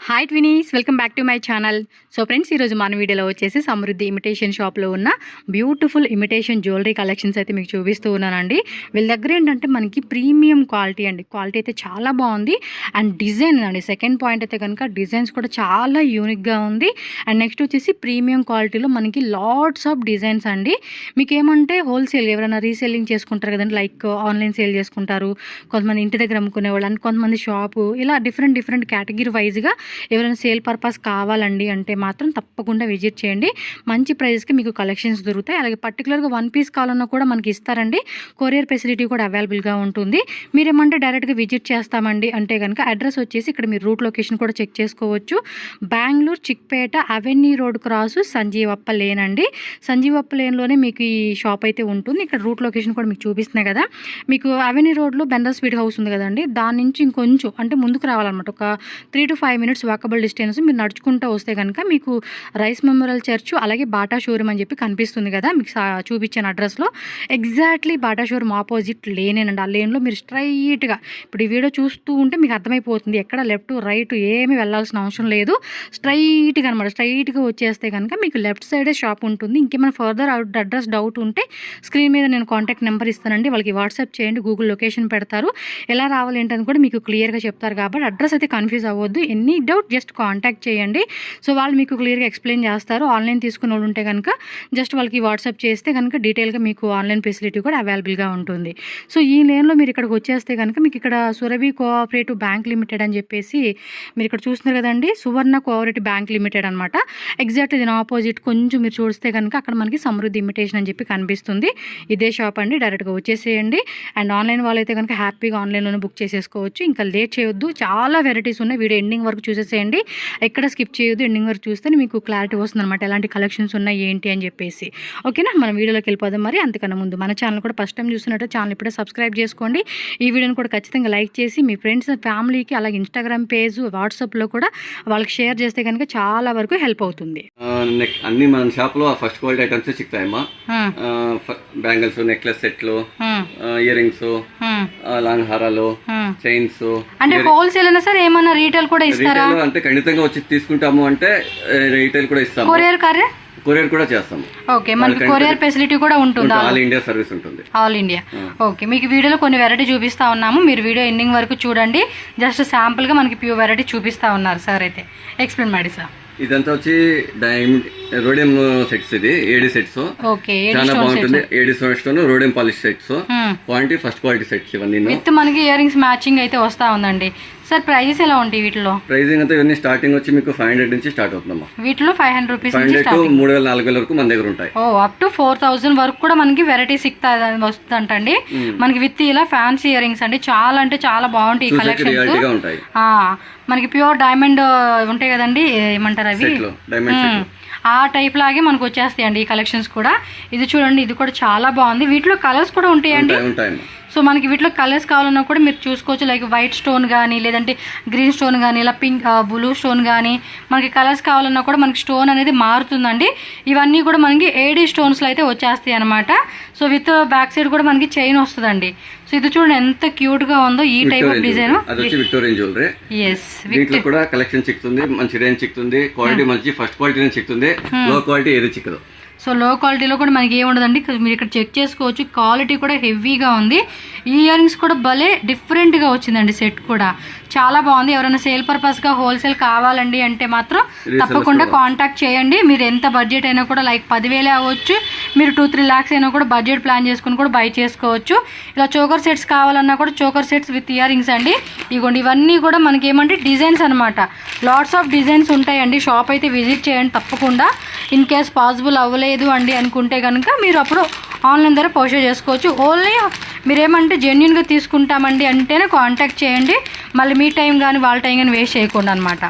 Hi twinnies, welcome back to my channel. So friends, ఈరోజు మన వీడియోలో వచ్చేసి సమృద్ధి ఇమిటేషన్ షాప్లో ఉన్న బ్యూటిఫుల్ ఇమిటేషన్ జ్యువెలరీ కలెక్షన్స్ అయితే మీకు చూపిస్తూ ఉన్నానండి. వీళ్ళ దగ్గర ఏంటంటే మనకి ప్రీమియం క్వాలిటీ అండి. క్వాలిటీ అయితే చాలా బాగుంది. అండ్ డిజైన్ అండి, సెకండ్ పాయింట్ అయితే కనుక డిజైన్స్ కూడా చాలా యూనిక్గా ఉంది. అండ్ నెక్స్ట్ వచ్చేసి ప్రీమియం క్వాలిటీలో మనకి లాట్స్ ఆఫ్ డిజైన్స్ అండి. మీకు ఏమంటే హోల్సేల్ ఎవరైనా రీసేలింగ్ చేసుకుంటారు కదండి, లైక్ ఆన్లైన్ సేల్ చేసుకుంటారు, కొంతమంది ఇంటి దగ్గర అమ్ముకునే వాళ్ళు, అండ్ కొంతమంది షాపు, ఇలా డిఫరెంట్ కేటగిరీ వైజ్గా ఎవరైనా సేల్ పర్పస్ కావాలండి అంటే మాత్రం తప్పకుండా విజిట్ చేయండి. మంచి ప్రైస్కి మీకు కలెక్షన్స్ దొరుకుతాయి. అలాగే పర్టికులర్గా 1 పీస్ కావాలన్నా కూడా మనకి ఇస్తారండి. కొరియర్ ఫెసిలిటీ కూడా అవైలబుల్గా ఉంటుంది. మీరేమంటే డైరెక్ట్గా విజిట్ చేస్తామండి అంటే కనుక అడ్రస్ వచ్చేసి ఇక్కడ మీరు రూట్ లొకేషన్ కూడా చెక్ చేసుకోవచ్చు. Bengaluru Chickpet avenue road cross Sanjeevappa lane అండి. సంజీవప్ప లేన్లోనే మీకు ఈ షాప్ అయితే ఉంటుంది. ఇక్కడ రూట్ లొకేషన్ కూడా మీకు చూపిస్తున్నాయి కదా. మీకు అవెన్యూ రోడ్లో బెండర్ స్వీట్ హౌస్ ఉంది కదండి, దాని నుంచి ఇంకొంచెం అంటే ముందుకు రావాలన్నమాట. ఒక 3 to 5 minutes వాకబుల్ డిస్టెన్స్ మీరు నడుచుకుంటూ వస్తే కనుక మీకు రైస్ మెమోరియల్ చర్చ్, అలాగే బాటా షోరూమ్ అని చెప్పి కనిపిస్తుంది కదా మీకు చూపించిన అడ్రస్లో. ఎగ్జాక్ట్లీ బాటా షోరూమ్ ఆపోజిట్ లేనేనండి. ఆ లేన్లో మీరు స్ట్రైట్గా ఇప్పుడు ఈ వీడియో చూస్తూ ఉంటే మీకు అర్థమైపోతుంది. ఎక్కడ లెఫ్ట్ రైట్ ఏమీ వెళ్ళాల్సిన అవసరం లేదు. స్ట్రైట్గా అనమాట, స్ట్రైట్గా వచ్చేస్తే కనుక మీకు లెఫ్ట్ సైడే షాప్ ఉంటుంది. ఇంకేమైనా ఫర్దర్ అడ్రస్ డౌట్ ఉంటే స్క్రీన్ మీద నేను కాంటాక్ట్ నెంబర్ ఇస్తానండి, వాళ్ళకి వాట్సాప్ చేయండి, గూగుల్ లొకేషన్ పెడతారు, ఎలా రావాలి ఏంటని కూడా మీకు క్లియర్గా చెప్తారు. కాబట్టి అడ్రస్ అయితే కన్ఫ్యూజ్ అవ్వద్దు. ఎనీ డౌట్ జస్ట్ కాంటాక్ట్ చేయండి. సో వాళ్ళు మీకు క్లియర్గా ఎక్స్ప్లెయిన్ చేస్తారు. ఆన్లైన్ తీసుకున్న వాళ్ళు ఉంటే కనుక జస్ట్ వాళ్ళకి వాట్సాప్ చేస్తే కనుక డీటెయిల్గా మీకు ఆన్లైన్ ఫెసిలిటీ కూడా అవైలబుల్గా ఉంటుంది. సో ఈ లేన్లో మీరు ఇక్కడికి వచ్చేస్తే కనుక మీకు ఇక్కడ సురభి కోఆపరేటివ్ బ్యాంక్ లిమిటెడ్ అని చెప్పేసి మీరు ఇక్కడ చూస్తున్నారు కదండి, సువర్ణ కోఆపరేటివ్ బ్యాంక్ లిమిటెడ్ అనమాట. ఎగ్జాక్ట్ దీని ఆపోజిట్ కొంచెం మీరు చూస్తే కనుక అక్కడ మనకి సమృద్ధి ఇమిటేషన్ అని చెప్పి కనిపిస్తుంది. ఇదే షాప్ అండి, డైరెక్ట్గా వచ్చేసేయండి. అండ్ ఆన్లైన్ వాళ్ళైతే కనుక హ్యాపీగా ఆన్లైన్లోనే బుక్ చేసేసుకోవచ్చు. ఇంకా లేట్ చేయొద్దు, చాలా వెరైటీస్ ఉన్నాయి. వీడియో ఎండింగ్ వరకు చూసేసేయండి, ఎక్కడ స్కిప్ చేయొద్దు. ఎండింగ్ వరకు చూస్తే మీకు క్లారిటీ వస్తుంది అనమాట, ఎలాంటి కలెక్షన్స్ ఉన్నాయి ఏంటి అని చెప్పేసి. ఓకేనా, మనం వీడియోలోకి వెళ్ళిపోదాం. మరి అంతకన్నా ముందు మన ఛానల్ కూడా ఫస్ట్ టైం చూస్తున్నట్టు ఛానల్ ఇప్పుడే సబ్స్క్రైబ్ చేసుకోండి. ఈ వీడియోని కూడా ఖచ్చితంగా లైక్ చేసి మీ ఫ్రెండ్స్ ఫ్యామిలీకి అలాగే ఇన్స్టాగ్రామ్ పేజ్ వాట్సాప్లో కూడా వాళ్ళకి షేర్ చేస్తే కనుక చాలా వరకు హెల్ప్ అవుతుంది. అన్ని మన షాప్ లో ఫస్ట్ క్వాలిటీ ఐటమ్స్ చిక్కుతాయమ్మా. బ్యాంగిల్స్, నెక్లెస్ సెట్లు, ఇయర్ రింగ్స్, లాంగ్ హారాలు, చైన్స్. అంటే హోల్సేల్ అయినా సరే ఏమన్నా రీటైల్ కూడా ఇస్తారా? అంటే ఖచ్చితంగా వచ్చి తీసుకుంటాము అంటే రీటైల్ కూడా ఇస్తాము, కొరియర్ కూడా చేస్తాము. ఓకే, మనకి కొరియర్ ఫెసిలిటీ కూడా ఉంటుంది. ఆల్ ఇండియా సర్వీస్ ఉంటుంది, ఆల్ ఇండియా. ఓకే, మీకు వీడియోలో కొన్ని వెరైటీ చూపిస్తా ఉన్నాము, మీరు వీడియో ఎండింగ్ వరకు చూడండి. జస్ట్ శాంపుల్ గా మనకి ప్యూర్ వెరైటీ చూపిస్తా ఉన్నారు సార్. అయితే ఎక్స్ప్లెయిన్ ಮಾಡಿ సార్. ఇదంతా వచ్చి రోడియం సెట్స్, ఇది ఏడి సెట్స్. చాలా బాగుంటుంది. AD stone rhodium polish sets, quality first quality sets ఇవన్నీ. విత్ మనకి ఇయర్ రింగ్స్ మ్యాచింగ్ అయితే వస్తా ఉందండి. సార్ ప్రైజెస్ ఎలా ఉంటాయి వీటిలో? ప్రైజింగ్ అంతా ఇవన్నీ స్టార్టింగ్ వచ్చి మీకు 500 నుంచి స్టార్ట్ అవుతుందమ్మా. వీటిలో 500 రూపీస్ 3,000-4,000 వరకు మన దగ్గర ఉంటాయి. అప్ టు 4,000 వరకు కూడా మనకి వెరైటీస్ వస్తుందంటండి. మనకి విత్ ఇలా ఫ్యాన్సీ ఇయర్ రింగ్స్ అండి, చాలా అంటే చాలా బాగుంటాయి కలెక్షన్స్. ఉంటాయి మనకి ప్యూర్ డైమండ్ ఉంటాయి కదండి, ఏమంటారు అవి, ఆ టైప్ లాగే మనకు వచ్చేస్తాయండి ఈ కలెక్షన్స్ కూడా. ఇది చూడండి, ఇది కూడా చాలా బాగుంది. వీటిలో కలర్స్ కూడా ఉంటాయండి. సో మనకి వీటిలో కలర్స్ కావాలన్నా కూడా మీరు చూసుకోవచ్చు. లైక్ వైట్ స్టోన్ కానీ, లేదంటే గ్రీన్ స్టోన్ కానీ, ఇలా పింక్ బ్లూ స్టోన్ కానీ, మనకి కలర్స్ కావాలన్నా కూడా మనకి స్టోన్ అనేది మారుతుందండి. ఇవన్నీ కూడా మనకి ఏడీ స్టోన్స్లో అయితే వచ్చేస్తాయి అనమాట. సో విత్ బ్యాక్ సైడ్ కూడా మనకి చైన్ వస్తుందండి. సో ఇది చూడండి ఎంత క్యూట్ గా ఉందో ఈ type of design. Victorian jewellery. దీంట్లో కూడా కలెక్షన్ చిక్కుతుంది, మంచి రేంజ్ చిక్కుతుంది, క్వాలిటీ మంచి ఫస్ట్ క్వాలిటీ చిక్కుతుంది, లో క్వాలిటీ ఏది చిక్కదు. సో లో క్వాలిటీలో కూడా మనకి ఏముండదండి, మీరు ఇక్కడ చెక్ చేసుకోవచ్చు. క్వాలిటీ కూడా హెవీగా ఉంది. ఈ ఇయర్ రింగ్స్ కూడా భలే డిఫరెంట్గా వచ్చిందండి, సెట్ కూడా చాలా బాగుంది. ఎవరైనా సేల్ పర్పస్గా హోల్సేల్ కావాలండి అంటే మాత్రం తప్పకుండా కాంటాక్ట్ చేయండి. మీరు ఎంత బడ్జెట్ అయినా కూడా, లైక్ 10,000 అవ్వచ్చు, మీరు 2-3 lakhs అయినా కూడా బడ్జెట్ ప్లాన్ చేసుకుని కూడా బై చేసుకోవచ్చు. ఇలా చోకర్ సెట్స్ కావాలన్నా కూడా choker sets with ear rings అండి. ఇగోండి ఇవన్నీ కూడా మనకి ఏమంటే డిజైన్స్ అనమాట. లాట్స్ ఆఫ్ డిజైన్స్ ఉంటాయండి. షాప్ అయితే విజిట్ చేయండి తప్పకుండా. ఇన్ కేస్ పాసిబుల్ అవ్వలేదు అండి అనుకుంటే కనుక మీరు అప్పుడు ఆన్లైన్ ద్వారా పర్చేజ్ చేసుకోవచ్చు. ఓన్లీ మీరేమంటే జెన్యున్గా తీసుకుంటామండి అంటేనే కాంటాక్ట్ చేయండి. మళ్ళీ మీ టైం కానీ వాళ్ళ టైం కానీ వేస్ట్ చేయకుండా అనమాట.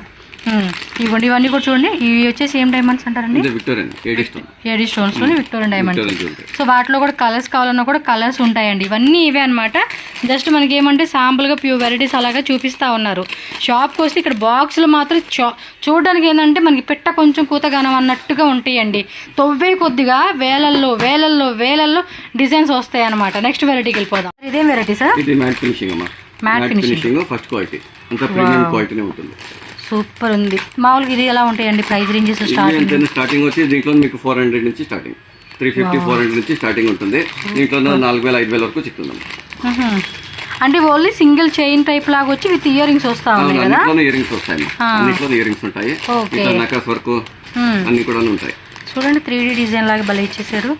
ఇవ్వండి, ఇవన్నీ కూడా చూడండి. ఇవి వచ్చేసి ఏం డైమండ్స్ అంటారండి? ఏడీ స్టోన్స్ లోని విక్టోరియన్ డైమండ్. సో వాటిలో కూడా కలర్స్ కావాలన్నా కూడా కలర్స్ ఉంటాయండి. ఇవన్నీ ఇవే అనమాట. జస్ట్ మనకి ఏమంటే శాంపుల్గా ప్యూర్ వెరైటీస్ అలాగా చూపిస్తూ ఉన్నారు. షాప్కి వస్తే ఇక్కడ బాక్స్లు మాత్రం చూడడానికి ఏంటంటే మనకి పెట్ట కొంచెం కూతగానం అన్నట్టుగా ఉంటాయండి. తొవ్వే కొద్దిగా వేలల్లో వేలల్లో వేలల్లో డిజైన్స్ వస్తాయి అనమాట. నెక్స్ట్ వెరైటీకి వెళ్ళిపోదాం. ఇదేం variety sir? Matte finishing first quality, అంతా ప్రీమియం క్వాలిటీనే ఉంటుంది. సూపర్ ఉంది. మామూలుగా ఇది ఎలా ఉంటాయండి ప్రైస్ రేంజెస్ స్టార్టింగ్? స్టార్టింగ్ వచ్చి దీంట్లో మీకు 400 నుంచి స్టార్టింగ్, 350 400 నుంచి స్టార్టింగ్ ఉంటుంది. దీంట్లో 4000 5000 వరకు చిక్కుతుంది. అంటే ఓన్లీ సింగిల్ చైన్ టైప్ లాగా వచ్చి విత్ ఇయర్ రింగ్స్ వస్తా ఉన్నాయి కదా? ఇయర్ రింగ్స్ వస్తాయి, అన్నిట్లో ఇయర్ రింగ్స్ ఉంటాయి. నకాస్ వర్క్ అన్ని కూడా ఉంటాయి. చూడండి 3D డిజైన్ లాగా భలే ఇచ్చేసారు.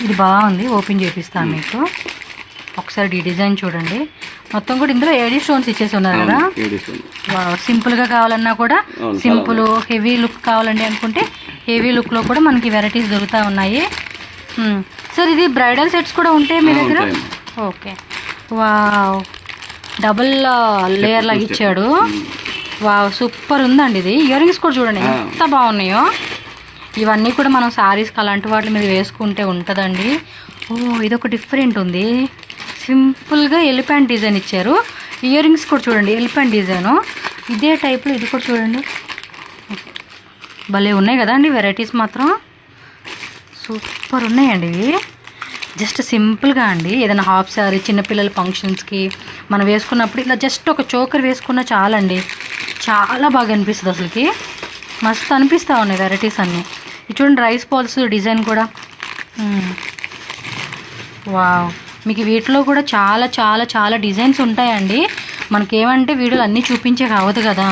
ఇది బాగుంది, ఓపెన్ చేపిస్తాను మీకు ఒకసారి. ఈ డిజైన్ చూడండి, మొత్తం కూడా ఇందులో ఏడీ స్టోన్స్ ఇచ్చేసి ఉన్నారు కదా. సింపుల్గా కావాలన్నా కూడా సింపుల్, హెవీ లుక్ కావాలండి అనుకుంటే హెవీ లుక్లో కూడా మనకి వెరైటీస్ దొరుకుతూ ఉన్నాయి. సార్ ఇది బ్రైడల్ సెట్స్ కూడా ఉంటాయి మీ దగ్గర? ఓకే. వావ్, డబుల్ లేయర్ లాగా ఇచ్చాడు. వావ్, సూపర్ ఉందండి ఇది. ఇయర్ రింగ్స్ కూడా చూడండి ఎంత బాగున్నాయో. ఇవన్నీ కూడా మనం శారీస్కి అలాంటి వాటి మీద వేసుకుంటే ఉంటుందండి. ఓ, ఇదొక డిఫరెంట్ ఉంది, సింపుల్గా ఎలిఫెంట్ డిజైన్ ఇచ్చారు. ఇయర్ రింగ్స్ కూడా చూడండి ఎలిఫెంట్ డిజైను. ఇదే టైప్లో ఇది కూడా చూడండి, భలే ఉన్నాయి కదా అండి. వెరైటీస్ మాత్రం సూపర్ ఉన్నాయండి ఇవి. జస్ట్ సింపుల్గా అండి, ఏదైనా హాఫ్ శారీ చిన్నపిల్లల ఫంక్షన్స్కి మనం వేసుకున్నప్పుడు ఇలా జస్ట్ ఒక చోకర్ వేసుకున్నా చాలండి, చాలా బాగా అనిపిస్తుంది. అసలుకి మస్తు అనిపిస్తూ ఉన్నాయి వెరైటీస్ అన్నీ. ఇది చూడండి రైస్ బాల్స్ డిజైన్ కూడా. వావ్, మీకు వీటిలో కూడా చాలా చాలా చాలా డిజైన్స్ ఉంటాయండి. మనకేమంటే వీడియోలు అన్నీ చూపించే కావద్దు కదా,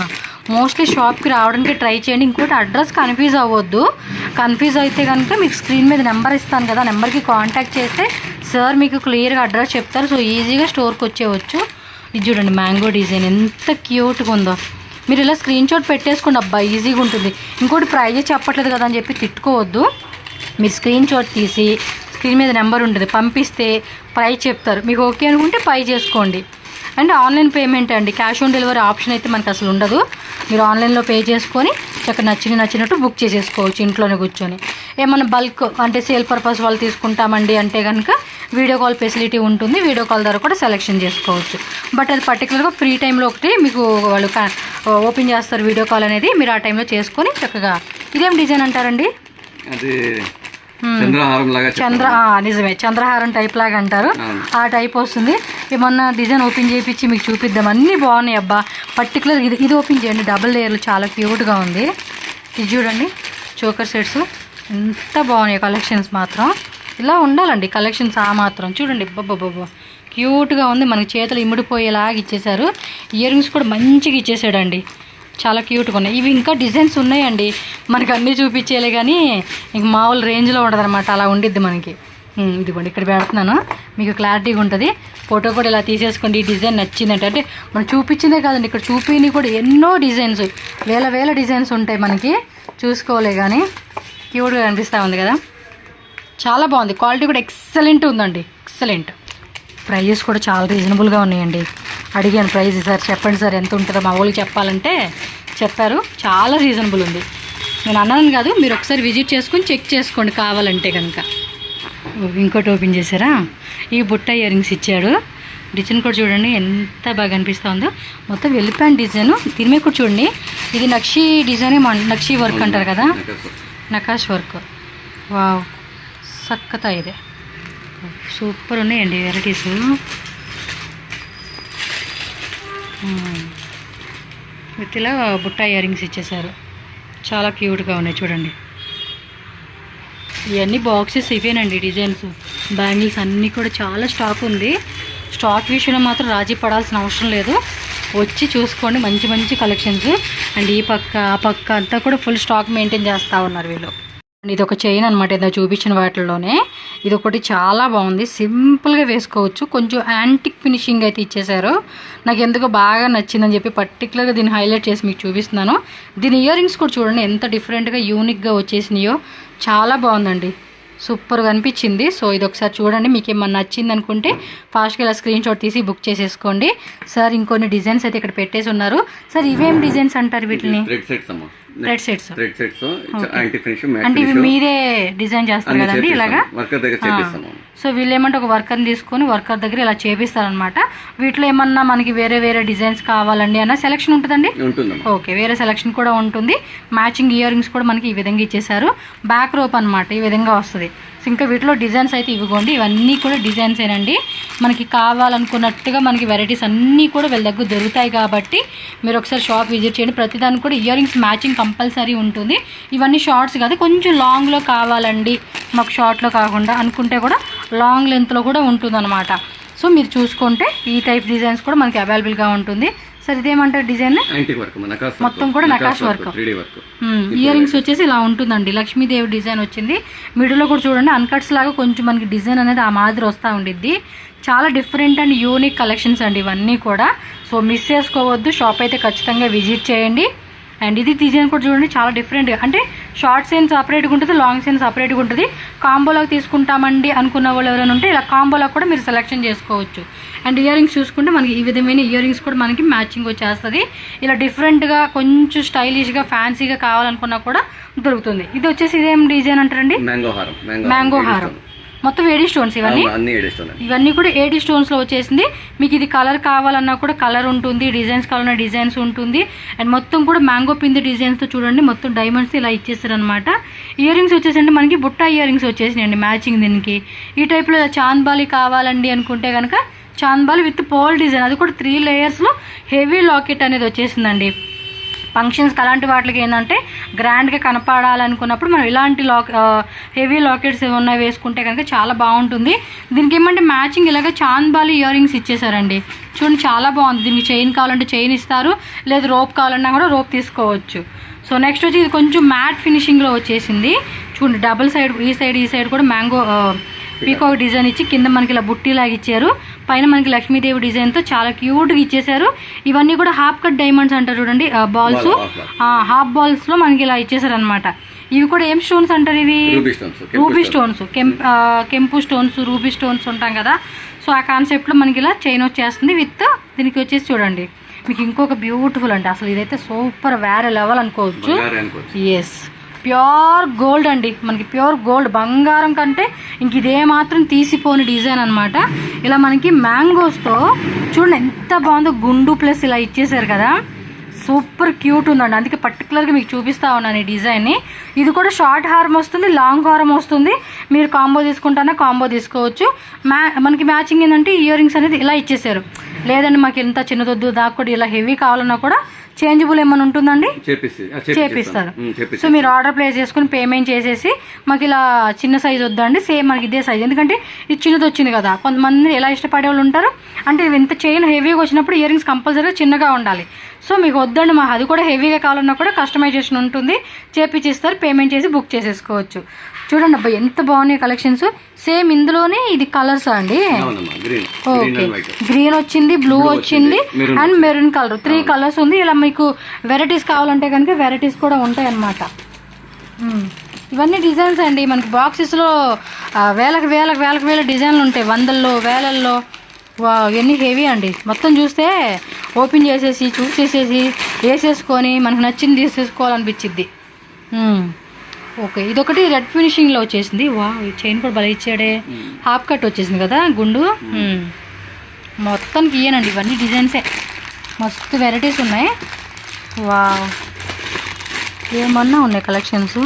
మోస్ట్లీ షాప్కి రావడానికి ట్రై చేయండి. ఇంకోటి అడ్రస్ కన్ఫ్యూజ్ అవ్వద్దు. కన్ఫ్యూజ్ అయితే కనుక మీకు స్క్రీన్ మీద నెంబర్ ఇస్తాను కదా, నెంబర్కి కాంటాక్ట్ చేస్తే సార్ మీకు క్లియర్గా అడ్రస్ చెప్తారు. సో ఈజీగా స్టోర్కి వచ్చేవచ్చు. ఇది చూడండి మ్యాంగో డిజైన్ ఎంత క్యూట్గా ఉందో. మీరు ఇలా స్క్రీన్ షాట్ పెట్టేసుకోండి, అబ్బా ఈజీగా ఉంటుంది. ఇంకోటి ప్రైజ్ చెప్పట్లేదు కదా అని చెప్పి తిట్టుకోవద్దు. మీరు స్క్రీన్ షాట్ తీసి స్క్రీన్ మీద నెంబర్ ఉంటుంది, పంపిస్తే ప్రైజ్ చెప్తారు. మీకు ఓకే అనుకుంటే పే చేసుకోండి. అండ్ ఆన్లైన్ పేమెంట్ అండి, క్యాష్ ఆన్ డెలివరీ ఆప్షన్ అయితే మనకు అసలు ఉండదు. మీరు ఆన్లైన్లో పే చేసుకొని చక్కగా నచ్చినట్టు బుక్ చేసేసుకోవచ్చు ఇంట్లోనే కూర్చొని. ఏమన్నా బల్క్ అంటే సేల్ పర్పస్ వాళ్ళు తీసుకుంటామండి అంటే కనుక వీడియో కాల్ ఫెసిలిటీ ఉంటుంది, వీడియో కాల్ ద్వారా కూడా సెలెక్షన్ చేసుకోవచ్చు. బట్ అది పర్టికులర్గా ఫ్రీ టైంలో ఒకటి మీకు వాళ్ళు ఓపెన్ చేస్తారు వీడియో కాల్ అనేది, మీరు ఆ టైంలో చేసుకొని చక్కగా. ఇదేం డిజైన్ అంటారండి? అది చంద్రహారం లాగా. నిజమే, చంద్రహారం టైప్ లాగా అంటారు, ఆ టైప్ వస్తుంది. ఏమన్నా డిజైన్ ఓపెన్ చేయించి మీకు చూపిద్దాం. అన్నీ బాగున్నాయి అబ్బా. పర్టికులర్ ఇది ఓపెన్ చేయండి, డబుల్ లేయర్లు చాలా క్యూట్గా ఉంది. ఇది చూడండి చోకర్ సెట్స్ ఎంత బాగున్నాయి కలెక్షన్స్ మాత్రం. ఇలా ఉండాలండి కలెక్షన్స్ ఆ మాత్రం. చూడండి బాబా క్యూట్గా ఉంది, మనకి చేతులు ఇమిడిపోయేలాగా ఇచ్చేసారు. ఇయర్ రింగ్స్ కూడా మంచిగా ఇచ్చేసాడండి, చాలా క్యూట్గా ఉన్నాయి. ఇవి ఇంకా డిజైన్స్ ఉన్నాయండి, మనకి అన్నీ చూపించేలే కానీ ఇంక మామూలు రేంజ్లో ఉంటుంది అనమాట, అలా ఉండిద్ది మనకి. ఇదిగోండి ఇక్కడ పెడుతున్నాను, మీకు క్లారిటీగా ఉంటుంది. ఫోటో కూడా ఇలా తీసేసుకోండి. ఈ డిజైన్ నచ్చిందంటే, అంటే మనం చూపించిందే కాదండి, ఇక్కడ చూపిని కూడా ఎన్నో డిజైన్స్, వేల డిజైన్స్ ఉంటాయి మనకి, చూసుకోలే కానీ క్యూట్గా అనిపిస్తూ ఉంది కదా. చాలా బాగుంది, క్వాలిటీ కూడా ఎక్సలెంట్ ఉందండి, ఎక్సలెంట్. ప్రైజెస్ కూడా చాలా రీజనబుల్గా ఉన్నాయండి. అడిగాను ప్రైజ్, సార్ చెప్పండి సార్ ఎంత ఉంటుందో మా వాళ్ళకి చెప్పాలంటే చెప్పారు, చాలా రీజనబుల్ ఉంది. నేను అన్నాను కాదు, మీరు ఒకసారి విజిట్ చేసుకొని చెక్ చేసుకోండి కావాలంటే కనుక. ఇంకోటి ఓపెన్ చేశారా, ఈ బుట్ట ఇయర్ రింగ్స్ ఇచ్చాడు. డిజైన్ కూడా చూడండి ఎంత బాగా అనిపిస్తుందో, మొత్తం వెళ్ళిపోయిన డిజైన్. దీని మీద కూడా చూడండి, ఇది నక్షి డిజైన్, నక్షి వర్క్ అంటారు కదా, నకాష్ వర్క్. వావ్ సక్కతా, ఇదే సూపర్ ఉన్నాయండి వెరైటీస్. విత్ ఇలా బుట్ట ఇయర్ రింగ్స్ ఇచ్చేసారు, చాలా క్యూట్గా ఉన్నాయి చూడండి. ఇవన్నీ బాక్సెస్ ఇవేనండి డిజైన్స్. బ్యాంగిల్స్ అన్నీ కూడా చాలా స్టాక్ ఉంది. స్టాక్ విషయంలో మాత్రం రాజీ పడాల్సిన అవసరం లేదు, వచ్చి చూసుకోండి. మంచి మంచి కలెక్షన్స్. అండ్ ఈ పక్క ఆ పక్క అంతా కూడా ఫుల్ స్టాక్ మెయింటైన్ చేస్తూ ఉన్నారు వీళ్ళు. ఇది ఒక చైన్ అనమాట, ఏదో చూపించిన వాటిల్లోనే ఇది ఒకటి చాలా బాగుంది, సింపుల్గా వేసుకోవచ్చు. కొంచెం యాంటిక్ ఫినిషింగ్ అయితే ఇచ్చేసారు, నాకు ఎందుకో బాగా నచ్చిందని చెప్పి పర్టికులర్గా దీన్ని హైలైట్ చేసి మీకు చూపిస్తున్నాను. దీని ఇయర్ రింగ్స్ కూడా చూడండి ఎంత డిఫరెంట్గా యూనిక్గా వచ్చేసినాయో, చాలా బాగుందండి, సూపర్గా అనిపించింది. సో ఇది ఒకసారి చూడండి, మీకు ఏమన్నా నచ్చింది అనుకుంటే ఫాస్ట్గా ఇలా స్క్రీన్ షాట్ తీసి బుక్ చేసేసుకోండి. సార్ ఇంకొన్ని డిజైన్స్ అయితే ఇక్కడ పెట్టేసి ఉన్నారు. సార్ ఇవేం డిజైన్స్ అంటారు వీటిని? Thread sets. అంటే ఇవి మీరే డిజైన్ చేస్తారు కదండి ఇలాగా? సో వీళ్ళు ఏమంటే ఒక వర్కర్ని తీసుకొని వర్కర్ దగ్గర ఇలా చేపిస్తారనమాట. వీటిలో ఏమన్నా మనకి వేరే వేరే డిజైన్స్ కావాలండి అన్న సెలెక్షన్ ఉంటుందండి. ఓకే, వేరే సెలెక్షన్ కూడా ఉంటుంది. మ్యాచింగ్ ఇయర్ రింగ్స్ కూడా మనకి ఈ విధంగా ఇచ్చేసారు. బ్యాక్ రోప్ అనమాట ఈ విధంగా వస్తుంది. ఇంకా వీటిలో డిజైన్స్ అయితే ఇవ్వకోండి, ఇవన్నీ కూడా డిజైన్స్ ఏనండి. మనకి కావాలనుకున్నట్టుగా మనకి వెరైటీస్ అన్నీ కూడా వీళ్ళ దగ్గర దొరుకుతాయి కాబట్టి మీరు ఒకసారి షాప్ విజిట్ చేయండి. ప్రతిదానికి కూడా ఇయర్ రింగ్స్ మ్యాచింగ్ కంపల్సరీ ఉంటుంది. ఇవన్నీ షార్ట్స్ కాదు, కొంచెం లాంగ్లో కావాలండి మాకు షార్ట్లో కాకుండా అనుకుంటే కూడా లాంగ్ లెంత్లో కూడా ఉంటుందన్నమాట. సో మీరు చూసుకుంటే ఈ టైప్ డిజైన్స్ కూడా మనకి అవైలబుల్గా ఉంటుంది. సార్ ఇదేమంటారు డిజైన్? మొత్తం కూడా నకాష్ వర్క్. ఇయర్ రింగ్స్ వచ్చేసి ఇలా ఉంటుందండి. లక్ష్మీదేవి డిజైన్ వచ్చింది. మిడిల్లో కూడా చూడండి అన్కట్స్ లాగా కొంచెం మనకి డిజైన్ అనేది ఆ మాదిరి వస్తూ ఉండిద్ది. చాలా డిఫరెంట్ అండ్ యూనిక్ కలెక్షన్స్ అండి ఇవన్నీ కూడా. సో మిస్ చేసుకోవద్దు, షాప్ అయితే ఖచ్చితంగా విజిట్ చేయండి. అండ్ ఇది డిజైన్ కూడా చూడండి చాలా డిఫరెంట్గా, అంటే షార్ట్ సైన్ సపరేట్గా ఉంటుంది, లాంగ్ సైన్ సపరేట్గా ఉంటుంది. కాంబోలాగా తీసుకుంటామండి అనుకున్న వాళ్ళు ఎవరైనా ఉంటే ఇలా కాంబోలాగా కూడా మీరు సెలెక్షన్ చేసుకోవచ్చు. అండ్ ఇయర్ రింగ్స్ చూసుకుంటే మనకి ఈ విధమైన ఇయర్ రింగ్స్ కూడా మనకి మ్యాచింగ్ వచ్చేస్తుంది. ఇలా డిఫరెంట్గా కొంచెం స్టైలిష్గా ఫ్యాన్సీగా కావాలనుకున్నా కూడా దొరుకుతుంది. ఇది వచ్చేసి ఇదేం డిజైన్ అంటారండి? మ్యాంగో హారం. మొత్తం ఏడీ స్టోన్స్ ఇవన్నీ కూడా ఏడీ స్టోన్స్లో వచ్చేసింది. మీకు ఇది కలర్ కావాలన్నా కూడా కలర్ ఉంటుంది, డిజైన్స్ కావాలన్నా డిజైన్స్ ఉంటుంది. అండ్ మొత్తం కూడా మ్యాంగో పిండి డిజైన్స్తో చూడండి మొత్తం డైమండ్స్ ఇలా ఇచ్చేస్తారు అనమాట. ఇయర్ రింగ్స్ వచ్చేసండి మనకి బుట్ట ఇయర్ రింగ్స్ వచ్చేసినాయండి మ్యాచింగ్ దీనికి. ఈ టైప్లో చాంద్బాలి కావాలండి అనుకుంటే కనుక చాంద్బాలి విత్ పోల్ డిజైన్, అది కూడా 3 లేయర్స్లో హెవీ లాకెట్ అనేది వచ్చేసిందండి. ఫంక్షన్స్కి అలాంటి వాటికి ఏంటంటే గ్రాండ్గా కనపడాలనుకున్నప్పుడు మనం ఇలాంటి హెవీ లాకెట్స్ ఏమన్నా వేసుకుంటే కనుక చాలా బాగుంటుంది. దీనికి ఏమంటే మ్యాచింగ్ ఇలాగ చాంద్బాలి ఇయర్ రింగ్స్ ఇచ్చేసారండి. చూడండి చాలా బాగుంది. దీనికి చైన్ కావాలంటే చైన్ ఇస్తారు, లేదు రోప్ కావాలన్నా కూడా రోప్ తీసుకోవచ్చు. సో నెక్స్ట్ వచ్చి ఇది కొంచెం మ్యాట్ ఫినిషింగ్లో వచ్చేసింది. చూడండి డబుల్ సైడ్ ఈ సైడ్ కూడా మ్యాంగో పీకాక్ డిజైన్ ఇచ్చి కింద మనకి ఇలా బుట్టిలాగా ఇచ్చారు. పైన మనకి లక్ష్మీదేవి డిజైన్తో చాలా క్యూట్గా ఇచ్చేసారు. ఇవన్నీ కూడా హాఫ్ కట్ డైమండ్స్ అంటారు చూడండి, బాల్స్ హాఫ్ బాల్స్లో మనకి ఇలా ఇచ్చేసారు అనమాట. ఇవి కూడా ఏం స్టోన్స్ అంటారు? ఇవి రూబీ స్టోన్స్, కెంపు స్టోన్స్, రూబీ స్టోన్స్ ఉంటాం కదా. సో ఆ కాన్సెప్ట్లో మనకి ఇలా చైన్ వచ్చేస్తుంది విత్ దీనికి వచ్చేసి చూడండి మీకు ఇంకొక బ్యూటిఫుల్ అంటే అసలు ఇదైతే సూపర్ వేరే లెవెల్ అనుకోవచ్చు. ఎస్, ప్యూర్ గోల్డ్ అండి, మనకి ప్యూర్ గోల్డ్, బంగారం కంటే ఇంక ఇదే మాత్రం తీసిపోని డిజైన్ అనమాట. ఇలా మనకి మ్యాంగోస్తో చూడండి ఎంత బాగుందో, గుండు ప్లస్ ఇలా ఇచ్చేసారు కదా, సూపర్ క్యూట్ ఉందండి. అందుకే పర్టికులర్గా మీకు చూపిస్తా ఉన్నాను ఈ డిజైన్ని. ఇది కూడా షార్ట్ హారం వస్తుంది, లాంగ్ హారం వస్తుంది. మీరు కాంబో తీసుకుంటానా కాంబో తీసుకోవచ్చు. మనకి మ్యాచింగ్ ఏంటంటే ఇయర్ రింగ్స్ అనేది ఇలా ఇచ్చేసారు. లేదండి మాకు ఎంత చిన్నదొద్దు దాకా కూడా ఇలా హెవీ కావాలన్నా కూడా చేంజబుల్ ఏమైనా ఉంటుందండి, చేపిస్తారు. సో మీరు ఆర్డర్ ప్లేస్ చేసుకుని పేమెంట్ చేసేసి మాకు ఇలా చిన్న సైజ్ వద్దండి, సేమ్ మనకి ఇదే సైజ్, ఎందుకంటే ఇది చిన్నది వచ్చింది కదా. కొంతమంది ఎలా ఇష్టపడే వాళ్ళు ఉంటారు అంటే ఇంత చైన్ హెవీగా వచ్చినప్పుడు ఇయర్ రింగ్స్ కంపల్సరీగా చిన్నగా ఉండాలి. సో మీకు వద్దండి మాకు అది కూడా హెవీగా కావాలన్నా కూడా కస్టమైజేషన్ ఉంటుంది, చేపిచ్చిస్తారు, పేమెంట్ చేసి బుక్ చేసేసుకోవచ్చు. చూడండి అబ్బాయి ఎంత బాగున్నాయి కలెక్షన్స్. సేమ్ ఇందులోనే ఇది కలర్స్ అండి. ఓకే, గ్రీన్ వచ్చింది, బ్లూ వచ్చింది అండ్ మెరూన్ కలర్, 3 కలర్స్ ఉంది. ఇలా మీకు వెరైటీస్ కావాలంటే కనుక వెరైటీస్ కూడా ఉంటాయి అన్నమాట. ఇవన్నీ డిజైన్స్ అండి. మనకి బాక్సెస్లో వేల డిజైన్లు ఉంటాయి, వందల్లో వేలల్లో. ఇవన్నీ హెవీ అండి. మొత్తం చూస్తే ఓపెన్ చేసేసి చూసేసేసి వేసేసుకొని మనకు నచ్చింది తీసేసుకోవాలనిపించిద్ది. ఓకే, ఇదొకటి రెడ్ ఫినిషింగ్లో వచ్చేసింది. వా, ఈ చైన్ కూడా భలే ఇచ్చాడే, హాఫ్ కట్ వచ్చేసింది కదా గుండు. మొత్తానికి ఇయ్యనండి, ఇవన్నీ డిజైన్సే, మస్తు వెరైటీస్ ఉన్నాయి. వా, ఏమన్నా ఉన్నాయి కలెక్షన్స్.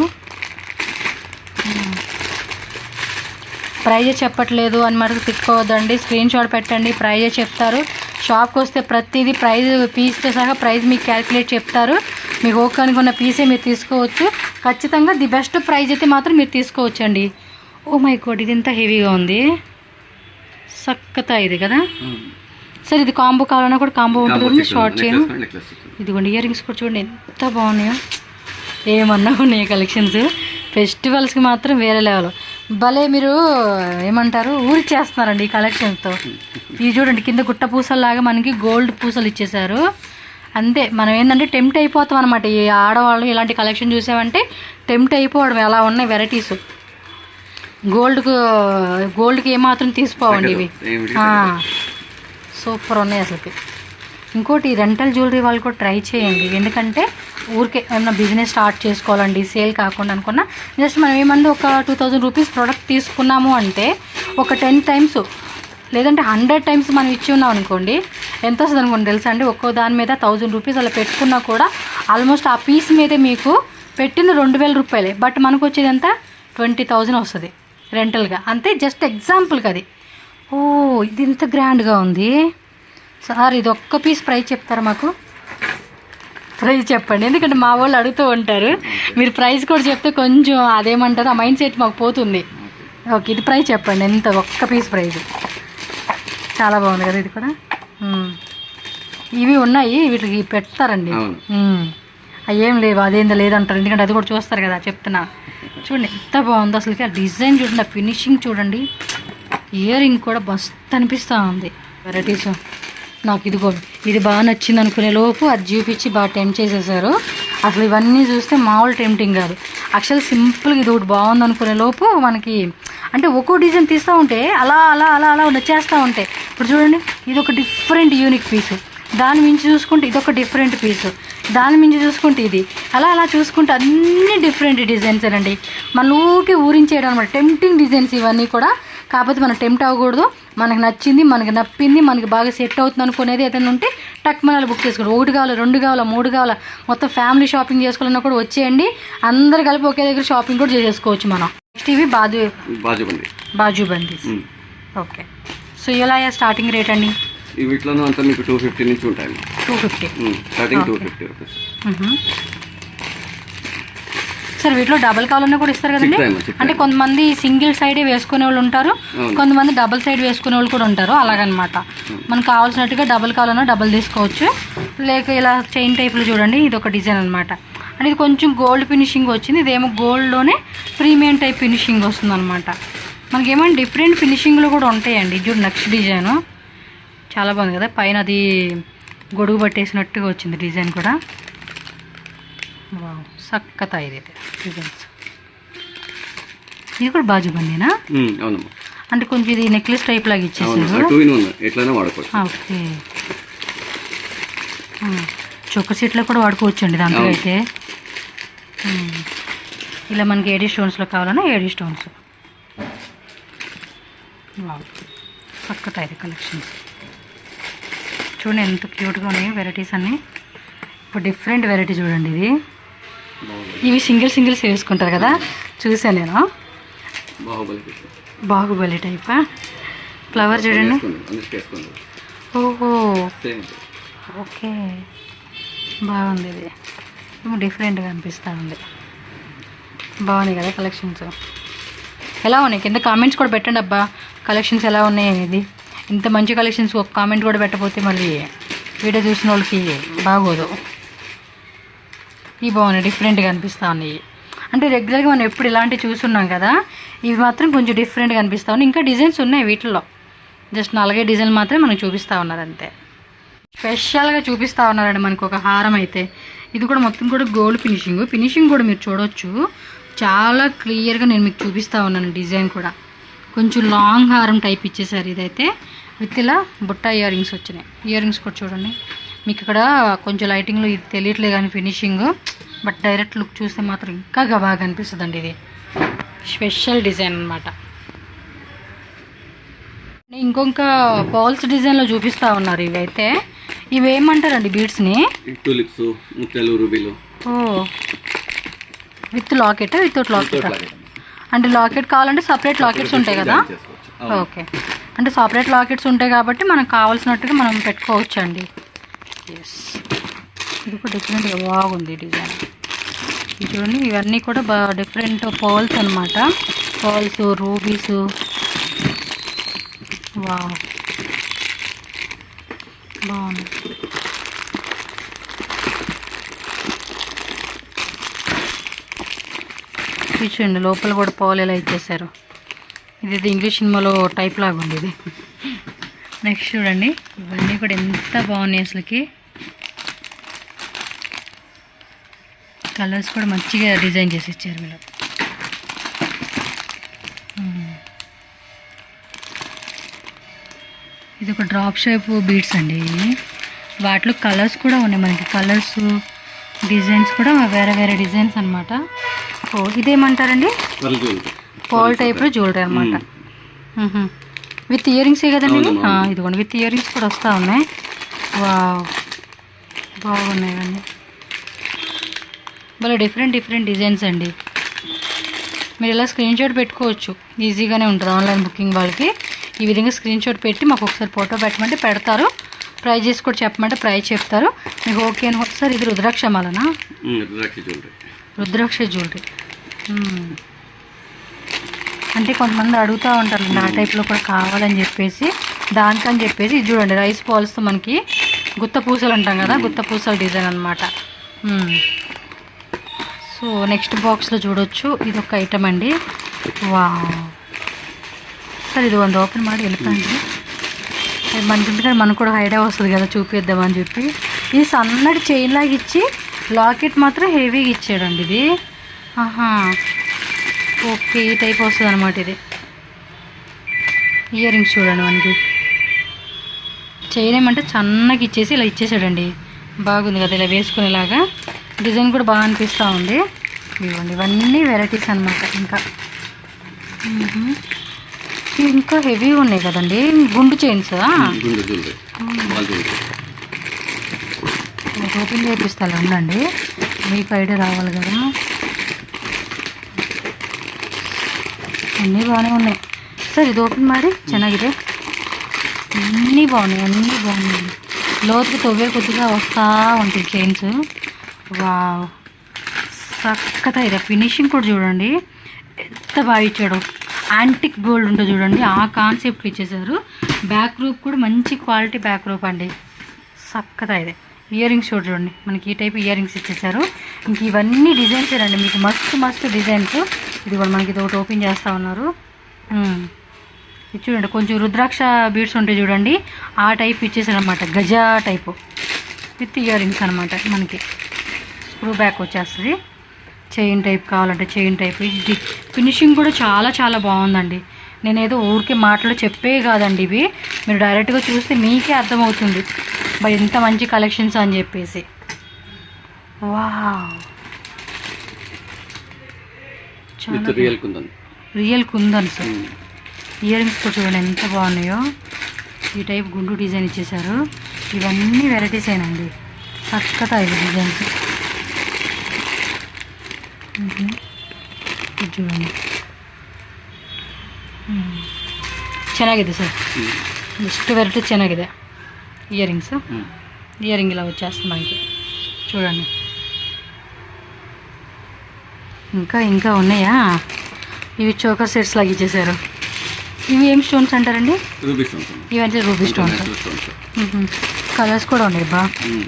ప్రైజే చెప్పట్లేదు అని మటుకు తిట్టుకోవద్దండి, స్క్రీన్ షాట్ పెట్టండి, ప్రైజే చెప్తారు. షాప్కి వస్తే ప్రతిదీ ప్రైజ్ పీస్తో సహా ప్రైజ్ మీకు క్యాలిక్యులేట్ చెప్తారు. మీకు ఓకే అనుకున్న పీసే మీరు తీసుకోవచ్చు. ఖచ్చితంగా ది బెస్ట్ ప్రైజ్ అయితే మాత్రం మీరు తీసుకోవచ్చు అండి. ఓ మై గాడ్, ఇది ఎంత హెవీగా ఉంది, సక్కతా ఇది కదా. సరే ఇది కాంబో కావాలన్నా కూడా కాంబో ఉంటుంది, షార్ట్ చైన్. ఇదిగోండి ఇయర్ రింగ్స్ కూడా చూడండి ఎంత బాగున్నాయో, ఏమన్నా ఉన్నాయి కలెక్షన్స్. ఫెస్టివల్స్కి మాత్రం వేరే లెవెల్. భలే మీరు ఏమంటారు ఊరిచ్చేస్తున్నారండి ఈ కలెక్షన్స్తో. ఇవి చూడండి కింద గుట్ట పూసల్లాగా మనకి గోల్డ్ పూసలు ఇచ్చేసారు. అంతే, మనం ఏంటంటే టెంప్ట్ అయిపోతాం అనమాట. ఈ ఆడవాళ్ళు ఇలాంటి కలెక్షన్ చూసామంటే టెంప్ట్ అయిపోవడం. ఎలా ఉన్నాయి వెరైటీస్. గోల్డ్కి ఏమాత్రం తీసుకోవండి ఇవి, సూపర్ ఉన్నాయి అసలుకి. ఇంకోటి రెంటల్ జ్యువెలరీ వాళ్ళు కూడా ట్రై చేయండి. ఎందుకంటే ఊరికే ఏమన్నా బిజినెస్ స్టార్ట్ చేసుకోవాలండి సేల్ కాకుండా అనుకున్నా, జస్ట్ మనం ఏమన్నా ఒక 2000 రూపీస్ ప్రోడక్ట్ తీసుకున్నాము అంటే ఒక 10 టైమ్స్ లేదంటే 100 టైమ్స్ మనం ఇచ్చి ఉన్నాం అనుకోండి, ఎంత వస్తుంది అనుకోండి తెలుసా అండి. ఒక్కో దాని మీద 1000 రూపీస్ అలా పెట్టుకున్నా కూడా ఆల్మోస్ట్ ఆ పీస్ మీదే మీకు పెట్టింది 2000 రూపాయలే, బట్ మనకు వచ్చేది ఎంత 20,000 వస్తుంది రెంటల్గా. అంతే, జస్ట్ ఎగ్జాంపుల్కి అది. ఓ ఇది ఇంత గ్రాండ్గా ఉంది సార్. ఇది ఒక్క పీస్ ప్రైస్ చెప్తారా మాకు? ప్రైస్ చెప్పండి, ఎందుకంటే మా వాళ్ళు అడుగుతూ ఉంటారు. మీరు ప్రైస్ కూడా చెప్తే కొంచెం అదేమంటారు, ఆ మైండ్ సెట్ మాకు పోతుంది. ఓకే, ఇది ప్రైస్ చెప్పండి, ఎంత ఒక్క పీస్ ప్రైస్. చాలా బాగుంది కదా ఇది కూడా. ఇవి ఉన్నాయి, వీటికి పెడతారండి. ఏం లేవు, అదేందో లేదంటారు, ఎందుకంటే అది కూడా చూస్తారు కదా, చెప్తున్నా. చూడండి ఎంత బాగుంది అసలుకి, ఆ డిజైన్ చూడండి, ఆ ఫినిషింగ్ చూడండి. ఇయర్ రింగ్ కూడా మస్తు అనిపిస్తూ ఉంది. వెరైటీస్ నాకు ఇది బాగా నచ్చింది అనుకునే లోపు అది చూపించి బాగా టెంప్ట్ చేసేసారు. అసలు ఇవన్నీ చూస్తే మామూలు టెంప్టింగ్ కాదు. యాక్చువల్ సింపుల్గా ఇది ఒకటి బాగుంది అనుకునే లోపు మనకి అంటే ఒక్కో డిజైన్ తీస్తూ ఉంటే అలా అలా అలా అలా నచ్చేస్తూ ఉంటాయి. ఇప్పుడు చూడండి, ఇది ఒక డిఫరెంట్ యూనిక్ పీసు, దాని మించి చూసుకుంటే ఇదొక డిఫరెంట్ పీసు, దాని మించి చూసుకుంటే ఇది, అలా అలా చూసుకుంటే అన్నీ డిఫరెంట్ డిజైన్స్ అండి. మన ఊరికి ఊరించేయడం అనమాట, టెంప్టింగ్ డిజైన్స్ ఇవన్నీ కూడా. కాకపోతే మనం టెంప్ట్ అవ్వకూడదు, మనకు నచ్చింది, మనకి నప్పింది, మనకి బాగా సెట్ అవుతుంది అనుకునేది ఏదైనా ఉంటే టక్ మనల్ని బుక్ చేసుకోండి. 1 కావాలా, 2 కావాలా, 3 కావాలా, మొత్తం ఫ్యామిలీ షాపింగ్ చేసుకోవాలన్నా కూడా వచ్చేయండి. అందరు కలిపి ఒకే దగ్గర షాపింగ్ కూడా చేసేసుకోవచ్చు మనం. నెక్స్ట్ ఇవి బాజుబందీ. ఓకే, సో ఇలా స్టార్టింగ్ రేట్ అండి? వీటిలోనూ అంతా మీకు 250 నుంచి ఉంటాయి. 250 స్టార్టింగ్ 250 రూపీస్. సార్ వీటిలో డబల్ కావాలన్నా కూడా ఇస్తారు కదండి? అంటే కొంతమంది సింగిల్ సైడే వేసుకునే వాళ్ళు ఉంటారు, కొంతమంది డబల్ సైడ్ వేసుకునే వాళ్ళు కూడా ఉంటారు, అలాగనమాట. మనకు కావాల్సినట్టుగా డబల్ కావాలన్నా డబల్ తీసుకోవచ్చు. లేక ఇలా చైన్ టైప్లో చూడండి, ఇది ఒక డిజైన్ అనమాట. అంటే ఇది కొంచెం గోల్డ్ ఫినిషింగ్ వచ్చింది, ఇదేమో గోల్డ్లోనే ప్రీమియం టైప్ ఫినిషింగ్ వస్తుంది అనమాట. మనకేమైనా డిఫరెంట్ ఫినిషింగ్లు కూడా ఉంటాయండి. చూడు నెక్స్ట్ డిజైను చాలా బాగుంది కదా, పైన అది గొడుగు పట్టేసినట్టుగా వచ్చింది డిజైన్ కూడా. వావ్, సక్కత ఇది డిజైన్స్. ఇది కూడా బాజుబందీనా? అవునమ్మా. అంటే కొంచెం ఇది నెక్లెస్ టైప్ లాగా ఇచ్చేసారు. ఓకే, చొక్క సెట్లో కూడా వాడుకోవచ్చు అండి దాంట్లో అయితే. ఇలా మనకి ఏడీ స్టోన్స్లో కావాలన్నా ఏడీ స్టోన్స్. వావ్, సక్కత ఇది కలెక్షన్స్. చూడండి ఎంత క్యూట్గా ఉన్నాయి వెరైటీస్ అన్నీ. ఇప్పుడు డిఫరెంట్ వెరైటీ చూడండి, ఇది ఇవి సింగిల్స్ వేసుకుంటారు కదా, చూసాను నేను. బాహుబలి టైపా? ఫ్లవర్ చూడండి. ఓహో, ఓకే, బాగుంది. ఇది డిఫరెంట్గా అనిపిస్తూ ఉంది. బాగున్నాయి కదా కలెక్షన్స్. ఎలా ఉన్నాయి కింద కామెంట్స్ కూడా పెట్టండి అబ్బా, కలెక్షన్స్ ఎలా ఉన్నాయి అనేది. ఇంత మంచి కలెక్షన్స్ ఒక కామెంట్ కూడా పెట్టకపోతే మళ్ళీ వీడియో చూసిన వాళ్ళకి బాగోదు. ఇవి బాగున్నాయి, డిఫరెంట్గా అనిపిస్తూ ఉన్నాయి. అంటే రెగ్యులర్గా మనం ఎప్పుడు ఇలాంటివి చూస్తున్నాం కదా, ఇవి మాత్రం కొంచెం డిఫరెంట్గా అనిపిస్తూ ఉన్నాయి. ఇంకా డిజైన్స్ ఉన్నాయి వీటిలో, జస్ట్ 4 డిజైన్లు మాత్రమే మనకు చూపిస్తూ ఉన్నారు అంతే. స్పెషల్గా చూపిస్తూ ఉన్నారండి మనకు ఒక హారం అయితే. ఇది కూడా మొత్తం కూడా గోల్డ్ ఫినిషింగ్ కూడా మీరు చూడవచ్చు. చాలా క్లియర్గా నేను మీకు చూపిస్తూ ఉన్నాను. డిజైన్ కూడా కొంచెం లాంగ్ హారం టైప్ ఇచ్చేసారు. ఇదైతే విత్ ఇలా బుట్ట ఇయర్ రింగ్స్ వచ్చినాయి. ఇయర్ రింగ్స్ కూడా చూడండి, మీకు ఇక్కడ కొంచెం లైటింగ్లో ఇది తెలియట్లే కానీ ఫినిషింగ్, బట్ డైరెక్ట్ లుక్ చూస్తే మాత్రం ఇంకా బాగా అనిపిస్తుంది అండి. ఇది స్పెషల్ డిజైన్ అనమాట. ఇంకొక బాల్స్ డిజైన్లో చూపిస్తూ ఉన్నారు. ఇవైతే ఇవి ఏమంటారండి బీడ్స్ని? టూలిప్స్, ముత్యాలు, రూబీలు. ఓ, విత్ లాకెట్, వితౌట్ లాకెట్. అంటే లాకెట్ కావాలంటే సపరేట్ లాకెట్స్ ఉంటాయి కదా? ఓకే, అంటే సపరేట్ లాకెట్స్ ఉంటాయి కాబట్టి మనకు కావాల్సినట్టుగా మనం పెట్టుకోవచ్చు అండి. ఎస్, ఇది కూడా డిఫరెంట్గా బాగుంది డిజైన్. ఇది చూడండి, ఇవన్నీ కూడా బాగా డిఫరెంట్ పర్ల్స్ అనమాట. Pearls, rubies. వావ్, బాగుంది. చూడండి లోపల కూడా పర్ల్ ఎలా ఇచ్చేసారు. ఇది ఇంగ్లీష్ సినిమాలో టైప్ లాగా ఉంది ఇది. నెక్స్ట్ చూడండి, ఇవన్నీ కూడా ఎంత బాగున్నాయి అసలుకి. కలర్స్ కూడా మంచిగా డిజైన్ చేసి ఇచ్చారు వీళ్ళు. ఇది ఒక డ్రాప్ షేప్ బీడ్స్ అండి. వాటిలో కలర్స్ కూడా ఉన్నాయి మనకి, కలర్స్ డిజైన్స్ కూడా వేరే వేరే డిజైన్స్ అనమాట. ఓ ఇదేమంటారండి? పర్ల్ టైప్లో జ్యువెలరీ అనమాట. విత్ ఇయర్ రింగ్సే కదండి ఇవి? ఇదిగోండి విత్ ఇయర్ రింగ్స్ కూడా వస్తూ ఉన్నాయి. వావ్ బాగున్నాయి ఇవన్నీ, భలే డిఫరెంట్ డిఫరెంట్ డిజైన్స్ అండి. మీరు ఇలా స్క్రీన్ షాట్ పెట్టుకోవచ్చు, ఈజీగానే ఉంటుంది ఆన్లైన్ బుకింగ్ వాళ్ళకి. ఈ విధంగా స్క్రీన్ షాట్ పెట్టి మాకు ఒకసారి ఫోటో పెట్టమంటే పెడతారు, ప్రైజెస్ కూడా చెప్పమంటే ప్రైజ్ చెప్తారు. మీకు ఓకే అని సార్. ఇది రుద్రాక్ష మాలనా? రుద్రాక్ష జ్యువెలరీ. అంటే కొంతమంది అడుగుతూ ఉంటారు ఆ టైప్లో కూడా కావాలని చెప్పేసి, దానికని చెప్పేసి ఇది చూడండి రైస్ బాల్స్తో మనకి గుత్త పూసలు అంటాం కదా, గుత్త పూసల డిజైన్ అనమాట. సో నెక్స్ట్ బాక్స్లో చూడొచ్చు, ఇది ఒక ఐటమ్ అండి. వావ్ సార్ ఇది ಒಂದು ఓపెన్ ಮಾಡಿ వెళ్ళిపోయింది. మనకి ఎందుకంటే మనకు కూడా ఐడియా వస్తుంది కదా చూపిద్దామని చెప్పి. ఇది సన్నటి చైన్ లాగా ఇచ్చి లాకెట్ మాత్రం హెవీగా ఇచ్చాడండి ఇది. ఓకే ఈ టైప్ వస్తుంది అనమాట. ఇది ఇయర్ రింగ్స్ చూడండి, మనకి చైన్ ఏమంటే సన్నగా ఇచ్చేసి ఇలా ఇచ్చేసాడండి. బాగుంది కదా ఇలా వేసుకునేలాగా, డిజైన్ కూడా బాగా అనిపిస్తూ ఉంది. ఇవ్వండి ఇవన్నీ వెరైటీస్ అనమాట. ఇంకా హెవీ ఉన్నాయి కదండి గుండు చైన్స్. ఓపెన్ చేపిస్తాను ఉండండి, మీకు ఐడియా రావాలి కదా. అన్నీ బాగానే ఉన్నాయి సార్. ఇది ఓపెన్ ಮಾಡಿ ಚೆನ್ನಾಗಿದೆ, అన్నీ బాగున్నాయి, అన్నీ బాగున్నాయి. లోతుకు తవ్వే కొద్దిగా వస్తూ ఉంటాయి చైన్స్. వావ్ చక్కగా ಇದೆ. ఫినిషింగ్ కూడా చూడండి ఎంత బాగా ఇచ్చాడు. యాంటిక్ గోల్డ్ ఉంటుంది చూడండి, ఆ కాన్సెప్ట్ ఇచ్చేసారు. బ్యాక్ రూప్ కూడా మంచి క్వాలిటీ బ్యాక్ రూప్ అండి, చక్కగా ಇದೆ. ఇయర్ రింగ్స్ చూడండి, మనకి ఈ టైప్ ఇయర్ రింగ్స్ ఇచ్చేసారు. ఇంక ఇవన్నీ డిజైన్స్ రండి మీకు, మస్తు మస్తు డిజైన్స్. ఇది కూడా మనకి ఇది ఒకటి ఓపెన్ చేస్తూ ఉన్నారు. ఇది చూడండి కొంచెం రుద్రాక్ష బీడ్స్ ఉంటాయి చూడండి, ఆ టైప్ ఇచ్చేసారు అనమాట. Gaza type with ear rings అనమాట. మనకి స్క్రూ బ్యాక్ వచ్చేస్తుంది. చైన్ టైప్ కావాలంటే చైన్ టైప్. ఇది ఫినిషింగ్ కూడా చాలా చాలా బాగుందండి. నేనేదో ఊరికే మాటలు చెప్పే కాదండి, ఇవి మీరు డైరెక్ట్గా చూస్తే మీకే అర్థమవుతుంది బై ఎంత మంచి కలెక్షన్స్ అని చెప్పేసి. వావ్ చాలా real kundan sir. Ear rings కూడా చూడండి ఎంత బాగున్నాయో. ఈ టైప్ గుండు డిజైన్ ఇచ్చేసారు. ఇవన్నీ వెరైటీస్ ఏనండి, చక్కగా ఇవి డిజైన్స్. ఇది చూడండి ಚೆನ್ನಾಗಿದೆ ಸರ್, ಎಷ್ಟು ವೆರೈಟಿ ಚೆನ್ನಾಗಿದೆ. ఇయర్ రింగ్స్, ఇయర్ రింగ్ ఇలా వచ్చేస్తుంది మనకి చూడండి. ఇంకా ఇంకా ఉన్నాయా? ఇవి చోకర్ సెట్స్ లాగా ఇచ్చేసారు. ఇవి ఏం స్టోన్స్ అంటారండి? ఇవంటే రూబీ స్టోన్స్. కలర్స్ కూడా ఉన్నాయి బా.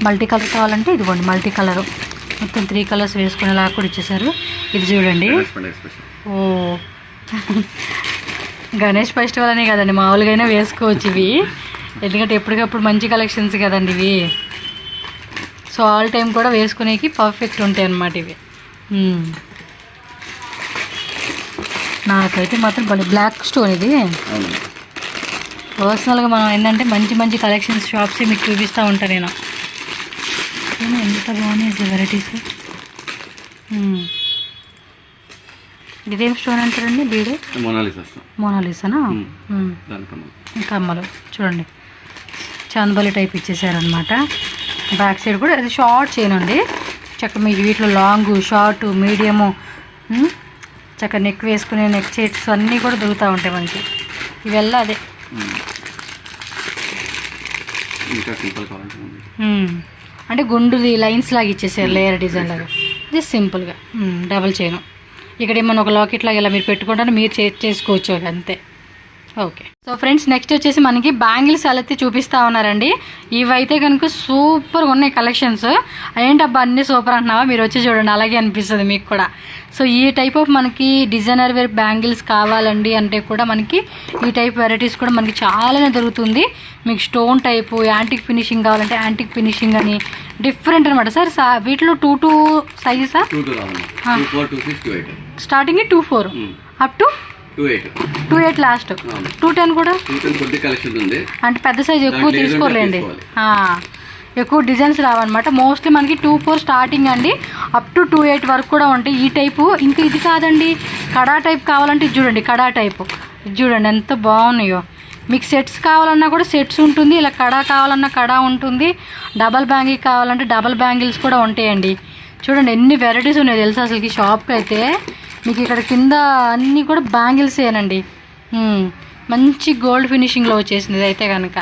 మల్టీ కలర్ కావాలంటే ఇదిగోండి మల్టీ కలర్ మొత్తం 3 కలర్స్ వేసుకునేలాగా కూడా ఇచ్చేసారు. ఇది చూడండి. ఓ గణేష్ ఫెస్టివల్ అనే కదండి, మామూలుగా అయినా వేసుకోవచ్చు ఇవి, ఎందుకంటే ఎప్పటికప్పుడు మంచి కలెక్షన్స్ కదండి ఇవి. సో ఆల్ టైం కూడా వేసుకునేకి పర్ఫెక్ట్ ఉంటాయి అన్నమాట ఇవి. నాకైతే మాత్రం భలే బ్లాక్ స్టోన్ ఇది. పర్సనల్గా మనం ఏంటంటే మంచి మంచి కలెక్షన్స్ షాప్సే మీకు చూపిస్తూ ఉంటాను నేను. ఎంత బాగున్నాయి వెరైటీస్. ఇదేం స్టోన్ అంటారండి? బీడు మోనాలిసానా? కమ్మలు చూడండి చాందబలి టైప్ ఇచ్చేసారనమాట. బ్యాక్ సైడ్ కూడా అది షార్ట్ చైన్ అండి. చక్కగా మీకు వీటిలో లాంగ్ షార్ట్ మీడియము చక్కగా నెక్ వేసుకునే నెక్ చైన్స్ అన్నీ కూడా దొరుకుతూ ఉంటాయి మనకి. ఇవెల్లా అదే అంటే గుండుది లైన్స్ లాగా ఇచ్చేసారు, లేయర్ డిజైన్ లాగా. జస్ట్ సింపుల్గా డబల్ చైన్. ఇక్కడ ఏమన్నా ఒక లాకెట్ లాగా ఇలా మీరు పెట్టుకుంటాను, మీరు చేసుకోవచ్చు అంతే. ఓకే సో ఫ్రెండ్స్ నెక్స్ట్ వచ్చేసి మనకి బ్యాంగిల్స్ అలెత్తి చూపిస్తూ ఉన్నారండి. ఇవైతే కనుక సూపర్గా ఉన్నాయి కలెక్షన్స్. ఏంటబ్బా అన్నీ సూపర్ అంటున్నావా? మీరు వచ్చి చూడండి, అలాగే అనిపిస్తుంది మీకు కూడా. సో ఈ టైప్ ఆఫ్ మనకి డిజైనర్ వేర్ బ్యాంగిల్స్ కావాలండి అంటే కూడా మనకి ఈ టైప్ వెరైటీస్ కూడా మనకి చాలానే దొరుకుతుంది. మీకు స్టోన్ టైపు యాంటిక్ ఫినిషింగ్ కావాలంటే యాంటిక్ ఫినిషింగ్ అని డిఫరెంట్ అనమాట. సార్ వీటిలో 2 సైజెసా? Starting 2-4 up to 2-8 last. 2-10 కూడా అంటే పెద్ద సైజు ఎక్కువ తీసుకోలేండి, ఎక్కువ డిజైన్స్ రావన్నమాట. మోస్ట్లీ మనకి 2-4 స్టార్టింగ్ అండి, అప్ టు 2-8 వరకు కూడా ఉంటాయి ఈ టైపు. ఇంకా ఇది కాదండి, కడా టైప్ కావాలంటే ఇది చూడండి, కడా టైపు ఇది చూడండి ఎంత బాగున్నాయో. మీకు సెట్స్ కావాలన్నా కూడా సెట్స్ ఉంటుంది, ఇలా కడా కావాలన్నా కడా ఉంటుంది, డబల్ బ్యాంగిల్ కావాలంటే డబల్ బ్యాంగిల్స్ కూడా ఉంటాయండి. చూడండి ఎన్ని వెరైటీస్ ఉన్నాయి తెలుసా అసలుకి షాప్కి అయితే. మీకు ఇక్కడ కింద అన్నీ కూడా బ్యాంగిల్సేనండి. మంచి గోల్డ్ ఫినిషింగ్లో వచ్చేసింది ఇది అయితే కనుక.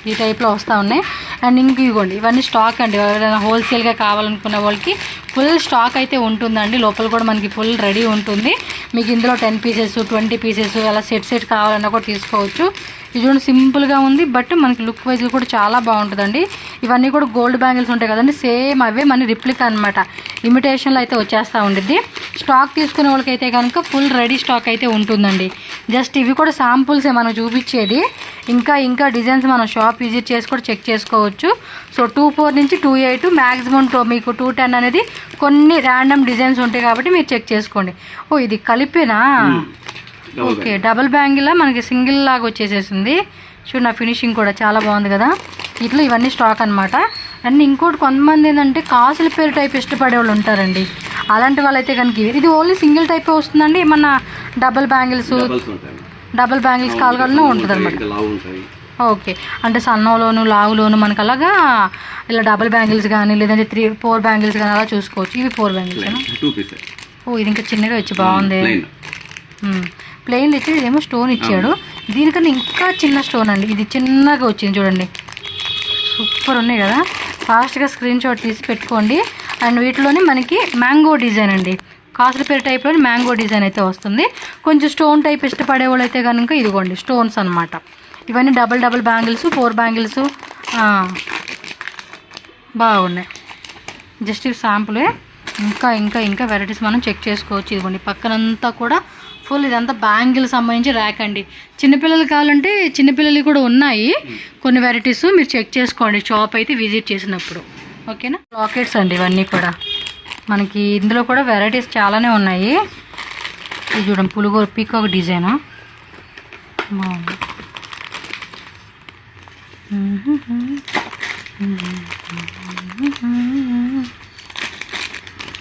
ఈ టైప్లో వస్తూ ఉన్నాయి. అండ్ ఇంక ఇవ్వండి ఇవన్నీ స్టాక్ అండి, ఎవరైనా హోల్సేల్గా కావాలనుకున్న వాళ్ళకి ఫుల్ స్టాక్ అయితే ఉంటుందండి. లోపల కూడా మనకి ఫుల్ రెడీ ఉంటుంది. మీకు ఇందులో 10 పీసెస్ 20 పీసెస్ అలా సెట్ కావాలన్నా కూడా తీసుకోవచ్చు. ఇది చూడండి సింపుల్గా ఉంది, బట్ మనకి లుక్ వైజ్ కూడా చాలా బాగుంటుందండి. ఇవన్నీ కూడా గోల్డ్ బ్యాంగిల్స్ ఉంటాయి కదండి, సేమ్ అవే మన రిప్లికా అనమాట. ఇమిటేషన్లో అయితే వచ్చేస్తూ ఉండిద్ది. స్టాక్ తీసుకునే వాళ్ళకైతే కనుక ఫుల్ రెడీ స్టాక్ అయితే ఉంటుందండి. జస్ట్ ఇవి కూడా శాంపుల్సే మనం చూపించేది. ఇంకా డిజైన్స్ మనం షాప్ విజిట్ చేసి కూడా చెక్ చేసుకోవచ్చు. సో 2-4 నుంచి 2-8 మ్యాక్సిమం మీకు 2-10 అనేది కొన్ని ర్యాండమ్ డిజైన్స్ ఉంటాయి కాబట్టి మీరు చెక్ చేసుకోండి. ఓ ఇది కలిపేనా? ఓకే, డబుల్ బ్యాంగిల్ మనకి సింగిల్ లాగా వచ్చేసేసింది. చూడండి నా ఫినిషింగ్ కూడా చాలా బాగుంది కదా. ఇట్లా ఇవన్నీ స్టాక్ అనమాట. అండ్ ఇంకోటి కొంతమంది ఏంటంటే కాసుల పేరు టైప్ ఇష్టపడే వాళ్ళు ఉంటారండి. అలాంటి వాళ్ళైతే కనుక ఇది ఓన్లీ సింగిల్ టైప్ వస్తుందండి. ఏమన్నా డబుల్ బ్యాంగిల్స్ కావాలన్నా ఉంటుంది అనమాట. ఓకే, అంటే సన్నంలోను లావులోను మనకు అలాగా ఇలా డబుల్ బ్యాంగిల్స్ కానీ లేదంటే 3-4 బ్యాంగిల్స్ కానీ అలా చూసుకోవచ్చు. ఇవి 4 బ్యాంగిల్స్. ఓ ఇది ఇంకా చిన్నగా వచ్చి బాగుంది. ప్లెయిన్ ఇచ్చి ఇదేమో స్టోన్ ఇచ్చాడు. దీనికన్నా ఇంకా చిన్న స్టోన్ అండి, ఇది చిన్నగా వచ్చింది చూడండి. సూపర్ ఉన్నాయి కదా. ఫాస్ట్గా స్క్రీన్ షాట్ తీసి పెట్టుకోండి. అండ్ వీటిలోనే మనకి మ్యాంగో డిజైన్ అండి, కాసుల పేరు టైప్లోని మ్యాంగో డిజైన్ అయితే వస్తుంది. కొంచెం స్టోన్ టైప్ ఇష్టపడే వాళ్ళు అయితే కనుక ఇదిగోండి స్టోన్స్ అనమాట. ఇవన్నీ డబుల్ బ్యాంగిల్స్ 4 బ్యాంగిల్స్ బాగున్నాయి. జస్ట్ ఇవి శాంపులే. ఇంకా వెరైటీస్ మనం చెక్ చేసుకోవచ్చు. ఇదిగోండి పక్కనంతా కూడా ఫుల్ ఇదంతా బ్యాంగిల్ సంబంధించి ర్యాక్ అండి. చిన్నపిల్లలు కావాలంటే చిన్నపిల్లలు కూడా ఉన్నాయి కొన్ని వెరైటీస్, మీరు చెక్ చేసుకోండి షాప్ అయితే విజిట్ చేసినప్పుడు. ఓకేనా. లాకెట్స్ అండి ఇవన్నీ కూడా మనకి ఇందులో కూడా వెరైటీస్ చాలానే ఉన్నాయి. ఇది చూడండి పులుగోర పీకాక్ డిజైన్ బాగుంది.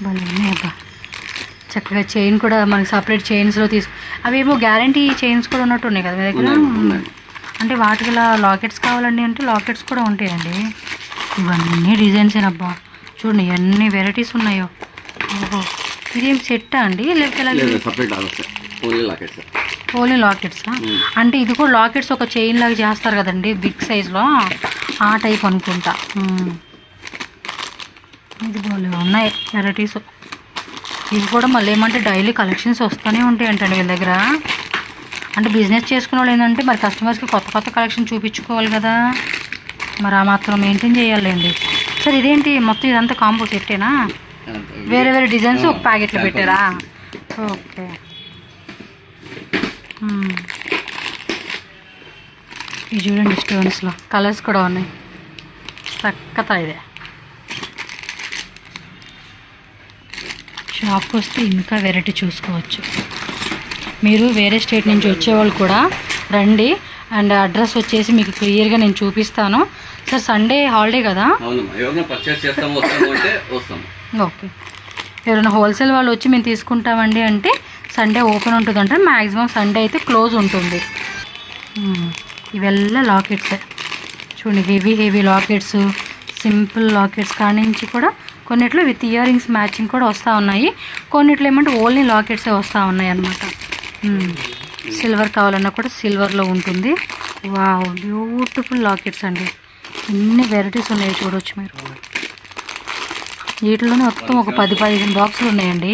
భలే అబ్బా. చక్కగా చైన్ కూడా మనకి సపరేట్ చైన్స్లో అవేమో గ్యారంటీ చైన్స్ కూడా ఉన్నట్టు ఉన్నాయి కదా మీ దగ్గర. అంటే వాటికి ఇలా లాకెట్స్ కావాలండి అంటే లాకెట్స్ కూడా ఉంటాయండి. ఇవన్నీ డిజైన్స్ ఏనబ్బా. చూడండి ఎన్ని వెరైటీస్ ఉన్నాయో. ఓహో ఇదేం సెట్టా అండి లేకపోతే ఓన్లీ లాకెట్సా? అంటే ఇది కూడా లాకెట్స్ ఒక చైన్ లాగా చేస్తారు కదండి బిగ్ సైజ్లో, ఆ టైప్ అనుకుంటా. ఇది బాగా ఉన్నాయి వెరైటీస్. ఇవి కూడా మళ్ళీ ఏమంటే డైలీ కలెక్షన్స్ వస్తూనే ఉంటాయి అంటండి వీళ్ళ దగ్గర. అంటే బిజినెస్ చేసుకునే వాళ్ళు ఏంటంటే మరి కస్టమర్స్కి కొత్త కలెక్షన్ చూపించుకోవాలి కదా, మరి ఆ మాత్రం మెయింటైన్ చేయాలండి. సార్ ఇదేంటి మొత్తం ఇదంతా కాంబో సెట్టేనా? వేరే డిజైన్స్ ఒక ప్యాకెట్లో పెట్టారా? ఓకే. ఇది చూడండి స్టోన్స్లో కలర్స్ కూడా ఉన్నాయి. చక్కగా ఇదే షాప్కి వస్తే ఇంకా వెరైటీ చూసుకోవచ్చు. మీరు వేరే స్టేట్ నుంచి వచ్చేవాళ్ళు కూడా రండి. అండ్ అడ్రస్ వచ్చేసి మీకు క్లియర్గా నేను చూపిస్తాను. సార్ సండే హాలిడే కదా? ఓకే. ఎవరైనా హోల్సేల్ వాళ్ళు వచ్చి మేము తీసుకుంటామండి అంటే సండే ఓపెన్ ఉంటుంది అంటే మ్యాక్సిమం సండే అయితే క్లోజ్ ఉంటుంది. ఇవెల్లా లాకెట్సే చూడండి, హెవీ లాకెట్స్, సింపుల్ లాకెట్స్ కానించి కూడా కొన్నిట్లో విత్ ఇయర్ రింగ్స్ మ్యాచింగ్ కూడా వస్తూ ఉన్నాయి. కొన్నిట్లో ఏమంటే ఓన్లీ లాకెట్సే వస్తూ ఉన్నాయి అన్నమాట. సిల్వర్ కావాలన్నా కూడా సిల్వర్లో ఉంటుంది. వావ్ బ్యూటిఫుల్ లాకెట్స్ అండి. ఎన్ని వెరైటీస్ ఉన్నాయి చూడవచ్చు మీరు. వీటిలోనే మొత్తం ఒక 10-15 బాక్సులు ఉన్నాయండి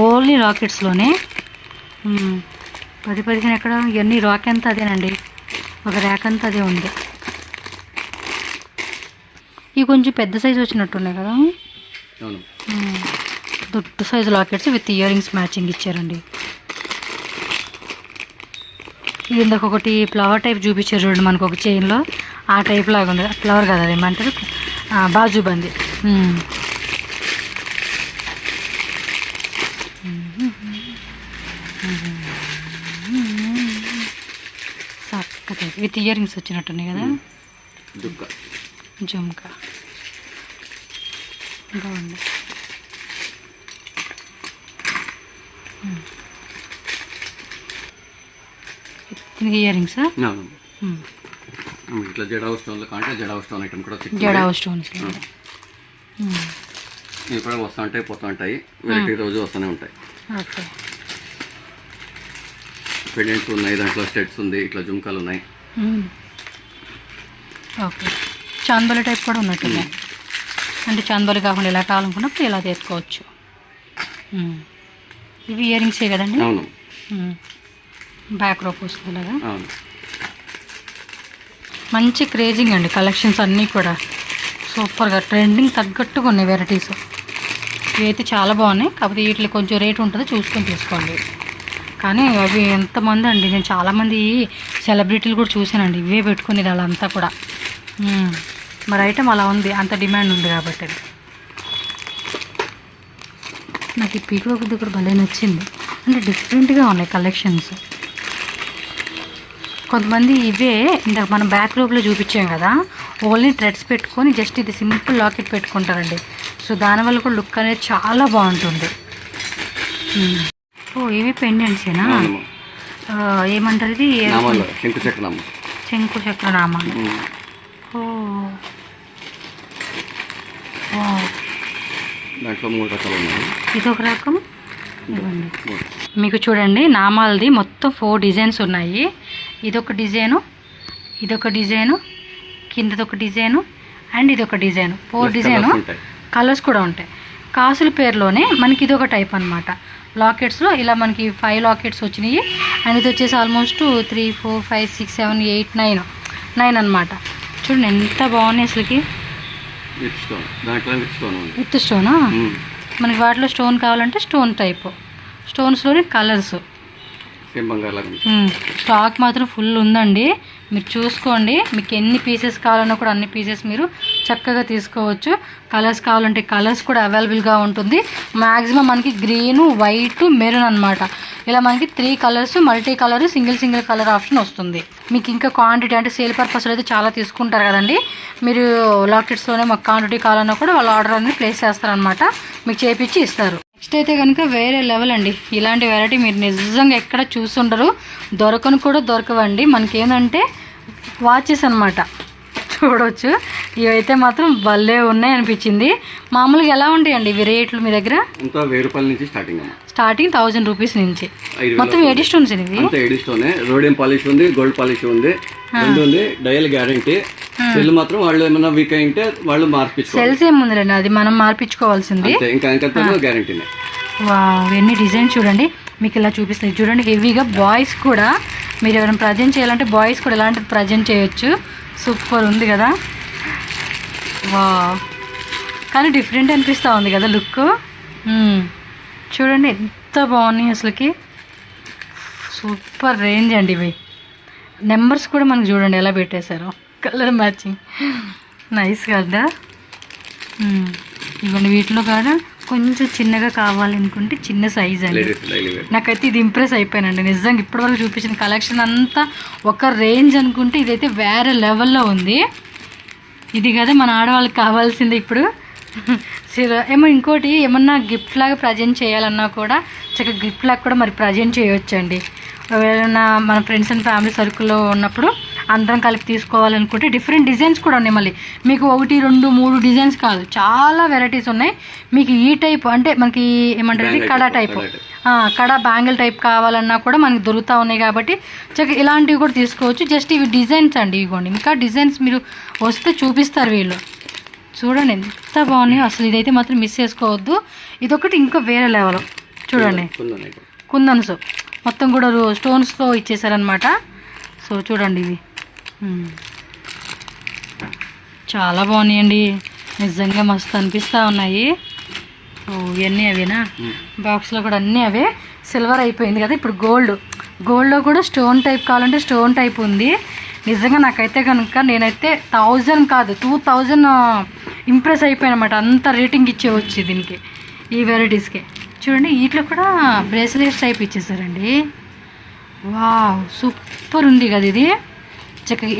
ఓన్లీ లాకెట్స్లోనే. 10-15 ఎక్కడ, ఇవన్నీ రాక్ అంతా అదేనండి, ఒక ర్యాక్ అంతా అదే ఉంది. ఇవి కొంచెం పెద్ద సైజు వచ్చినట్టున్నాయి కదా. దొడ్డు size lockets with ear rings matching ఇచ్చారండి. ఇది ఇందాక ఒకటి ఫ్లవర్ టైప్ చూపించారు చూడండి మనకు ఒక చైన్లో, ఆ టైప్ లాగా ఉంది. ఫ్లవర్ కదా అదేమంటారు, బాజుబంది. విత్ ఇయర్ రింగ్స్ వచ్చినట్టున్నాయి కదా. జుమ్కా బాగుంది. దీనికి ఇయర్ రింగ్స్, ఇట్లా జడావు స్టోన్లు కాంటే జడావు స్టోన్ ఐటమ్ కూడా జడావు స్టోన్స్ ఇవి కూడా వస్తూ ఉంటాయి, పోతూ ఉంటాయి, వెరైటీ రోజు వస్తూనే ఉంటాయి. ఓకే. పెండెంట్స్ ఉన్నాయి, దాంట్లో స్టెట్స్ ఉంది, ఇట్లా జుంకాలు ఉన్నాయి. ఓకే. చాందోలి టైప్ కూడా ఉన్నట్టుంది, అంటే చాందోలి కాకుండా ఇలా కావాలనుకున్నప్పుడు ఇలా తీసుకోవచ్చు. ఇవి ఇయర్ రింగ్సే కదండి? అవును. బ్యాక్ రోప్ వస్తుంది ఇలాగా. అవును. మంచి క్రేజింగ్ అండి కలెక్షన్స్ అన్నీ కూడా సూపర్గా ట్రెండింగ్ తగ్గట్టుగా ఉన్నాయి వెరైటీస్. ఇవైతే చాలా బాగున్నాయి, కాకపోతే వీటికి కొంచెం రేట్ ఉంటుంది, చూసుకొని తీసుకోండి. కానీ అవి ఎంతమంది అండి, నేను చాలామంది సెలబ్రిటీలు కూడా చూశానండి ఇవే పెట్టుకునేది వాళ్ళంతా కూడా. మరి ఐటమ్ అలా ఉంది, అంత డిమాండ్ ఉంది కాబట్టి. అది నాకు ఈ పీకో కొద్ది కూడా భలే నచ్చింది, అంటే డిఫరెంట్గా ఉన్నాయి కలెక్షన్స్. కొంతమంది ఇవే ఇందాక మనం బ్యాక్ రోప్లో చూపించాం కదా, ఓన్లీ థ్రెడ్స్ పెట్టుకొని జస్ట్ ఇది సింపుల్ లాకెట్ పెట్టుకుంటారండి. సో దానివల్ల కూడా లుక్ అనేది చాలా బాగుంటుంది. ఓ ఇవి పెండెంట్సేనా? ఏమంటారు ఇది? శంకు చక్ర నామాలు. ఓ దాంట్లో 3 రకాలు ఉన్నాయి. ఇదొక రకం. ఇవ్వండి మీకు చూడండి, నామాలది మొత్తం 4 డిజైన్స్ ఉన్నాయి. ఇదొక డిజైను, ఇదొక డిజైను, కిందదొక డిజైను, అండ్ ఇదొక డిజైను. 4 డిజైను, కలర్స్ కూడా ఉంటాయి. కాసుల పేరులోనే మనకి ఇదొక టైప్ అనమాట. లాకెట్స్లో ఇలా మనకి 5 లాకెట్స్ వచ్చినాయి, అండ్ ఇది వచ్చేసి ఆల్మోస్ట్ 3, 4, 5, 6, 7, 8, 9 అనమాట. చూడండి ఎంత బాగున్నాయి అసలుకి. విత్ స్టోనా? మనకి వాటిలో స్టోన్ కావాలంటే స్టోన్ టైప్, స్టోన్స్లోనే కలర్స్. స్టాక్ మాత్రం ఫుల్ ఉందండి, మీరు చూసుకోండి. మీకు ఎన్ని పీసెస్ కావాలన్నా కూడా అన్ని పీసెస్ మీరు చక్కగా తీసుకోవచ్చు. కలర్స్ కావాలంటే కలర్స్ కూడా అవైలబుల్గా ఉంటుంది. మ్యాక్సిమం మనకి గ్రీను, వైట్, మెరూన్ అనమాట. ఇలా మనకి 3 colours, multi colour, single colour option వస్తుంది. మీకు ఇంకా క్వాంటిటీ అంటే సేల్ పర్పస్లో అయితే చాలా తీసుకుంటారు కదండి, మీరు లాకెట్స్లోనే మాకు క్వాంటిటీ కావాలన్నా కూడా వాళ్ళ ఆర్డర్ అనేది ప్లేస్ చేస్తారనమాట, మీకు చేపించి ఇస్తారు. నెక్స్ట్ అయితే కనుక వేరే లెవెల్ అండి. ఇలాంటి వెరైటీ మీరు నిజంగా ఎక్కడ చూసుండరు, దొరకను కూడా దొరకవండి. మనకేంటంటే వాచెస్ అనమాట, చూడవచ్చు. ఇవైతే మాత్రం భలే ఉన్నాయి అనిపించింది. మామూలుగా ఎలా ఉంటాయండి ఇవి రేట్లు మీ దగ్గర? 1000 రూపాయల నుంచి స్టార్టింగ్ 1000 రూపీస్ నుంచి. మొత్తం 8 స్టోన్స్ ఇవి. 8 స్టోనే, రోడియం పాలిష్ ఉంది, గోల్డ్ పాలిష్ ఉంది, రెండు ఉంది. Dial guarantee. సెల్ మాత్రం వాళ్ళు ఏమైనా వీక్ అయితే వాళ్ళు మార్పించుకోవాలి. సెల్స్ ఏముందిలేండి, అది మనం మార్పించుకోవాల్సింది. ఇంకా గ్యారంటీనే. వావ్, ఎన్ని డిజైన్ చూడండి, మీకు ఇలా చూపిస్తాయి చూడండి. హెవీగా బాయ్స్ కూడా మీరు ఎవరైనా ప్రజెంట్ చేయాలంటే బాయ్స్ కూడా ఇలాంటిది ప్రజెంట్ చేయొచ్చు. సూపర్ ఉంది కదా. వావ్, కానీ డిఫరెంట్ అనిపిస్తూ ఉంది కదా లుక్. చూడండి ఎంత బాగున్నాయి అసలుకి, సూపర్ రేంజ్ అండి ఇవి. నెంబర్స్ కూడా మనకు చూడండి ఎలా పెట్టేశారో, కలర్ మ్యాచింగ్, నైస్ కదా. ఇవన్నీ వీటిలో కాదు కొంచెం చిన్నగా కావాలనుకుంటే చిన్న సైజ్ అండి. నాకైతే ఇది ఇంప్రెస్ అయిపోయానండి నిజంగా. ఇప్పటివరకు చూపించిన కలెక్షన్ అంతా ఒక రేంజ్ అనుకుంటే ఇదైతే వేరే లెవెల్లో ఉంది. ఇది కదా మన ఆడవాళ్ళకి కావాల్సింది ఇప్పుడు. ఏమో ఇంకోటి ఏమన్నా గిఫ్ట్ లాగా ప్రజెంట్ చేయాలన్నా కూడా చక్కగా గిఫ్ట్ లాగా కూడా మరి ప్రజెంట్ చేయొచ్చండి. ఎవరైనా మన ఫ్రెండ్స్ అండ్ ఫ్యామిలీ సర్కిల్లో ఉన్నప్పుడు అందరం కలిపి తీసుకోవాలనుకుంటే డిఫరెంట్ డిజైన్స్ కూడా ఉన్నాయి. మళ్ళీ మీకు 1, 2, 3 డిజైన్స్ కాదు, చాలా వెరైటీస్ ఉన్నాయి. మీకు ఈ టైప్ అంటే మనకి ఏమంటారు కడా టైప్, కడా బ్యాంగిల్ టైప్ కావాలన్నా కూడా మనకి దొరుకుతూ ఉన్నాయి కాబట్టి చక్కగా ఇలాంటివి కూడా తీసుకోవచ్చు. జస్ట్ ఇవి డిజైన్స్ అండి, ఇవ్వండి. ఇంకా డిజైన్స్ మీరు వస్తే చూపిస్తారు వీళ్ళు. చూడండి ఎంత బాగున్నాయో అసలు. ఇదైతే మాత్రం మిస్ చేసుకోవద్దు. ఇదొకటి ఇంకా వేరే లెవెల్. చూడండి కుందన్స్ మొత్తం కూడా స్టోన్స్తో ఇచ్చేసారనమాట. సో చూడండి ఇవి చాలా బాగున్నాయండి, నిజంగా మస్తు అనిపిస్తూ ఉన్నాయి. ఓ ఇవన్నీ అవేనా? బాక్స్లో కూడా అన్నీ అవే. సిల్వర్ అయిపోయింది కదా, ఇప్పుడు గోల్డ్లో కూడా స్టోన్ టైప్ కావాలంటే స్టోన్ టైప్ ఉంది. నిజంగా నాకైతే కనుక నేనైతే 1000 కాదు 2000 ఇంప్రెస్ అయిపోయానమాట. అంత రేటింగ్ ఇచ్చేవచ్చు దీనికి, ఈ వెరైటీస్కి. చూడండి వీటిలో కూడా బ్రేస్లెట్స్ టైప్ ఇచ్చేసారండి. వావ్, సూపర్ ఉంది కదా ఇది. చక్కగా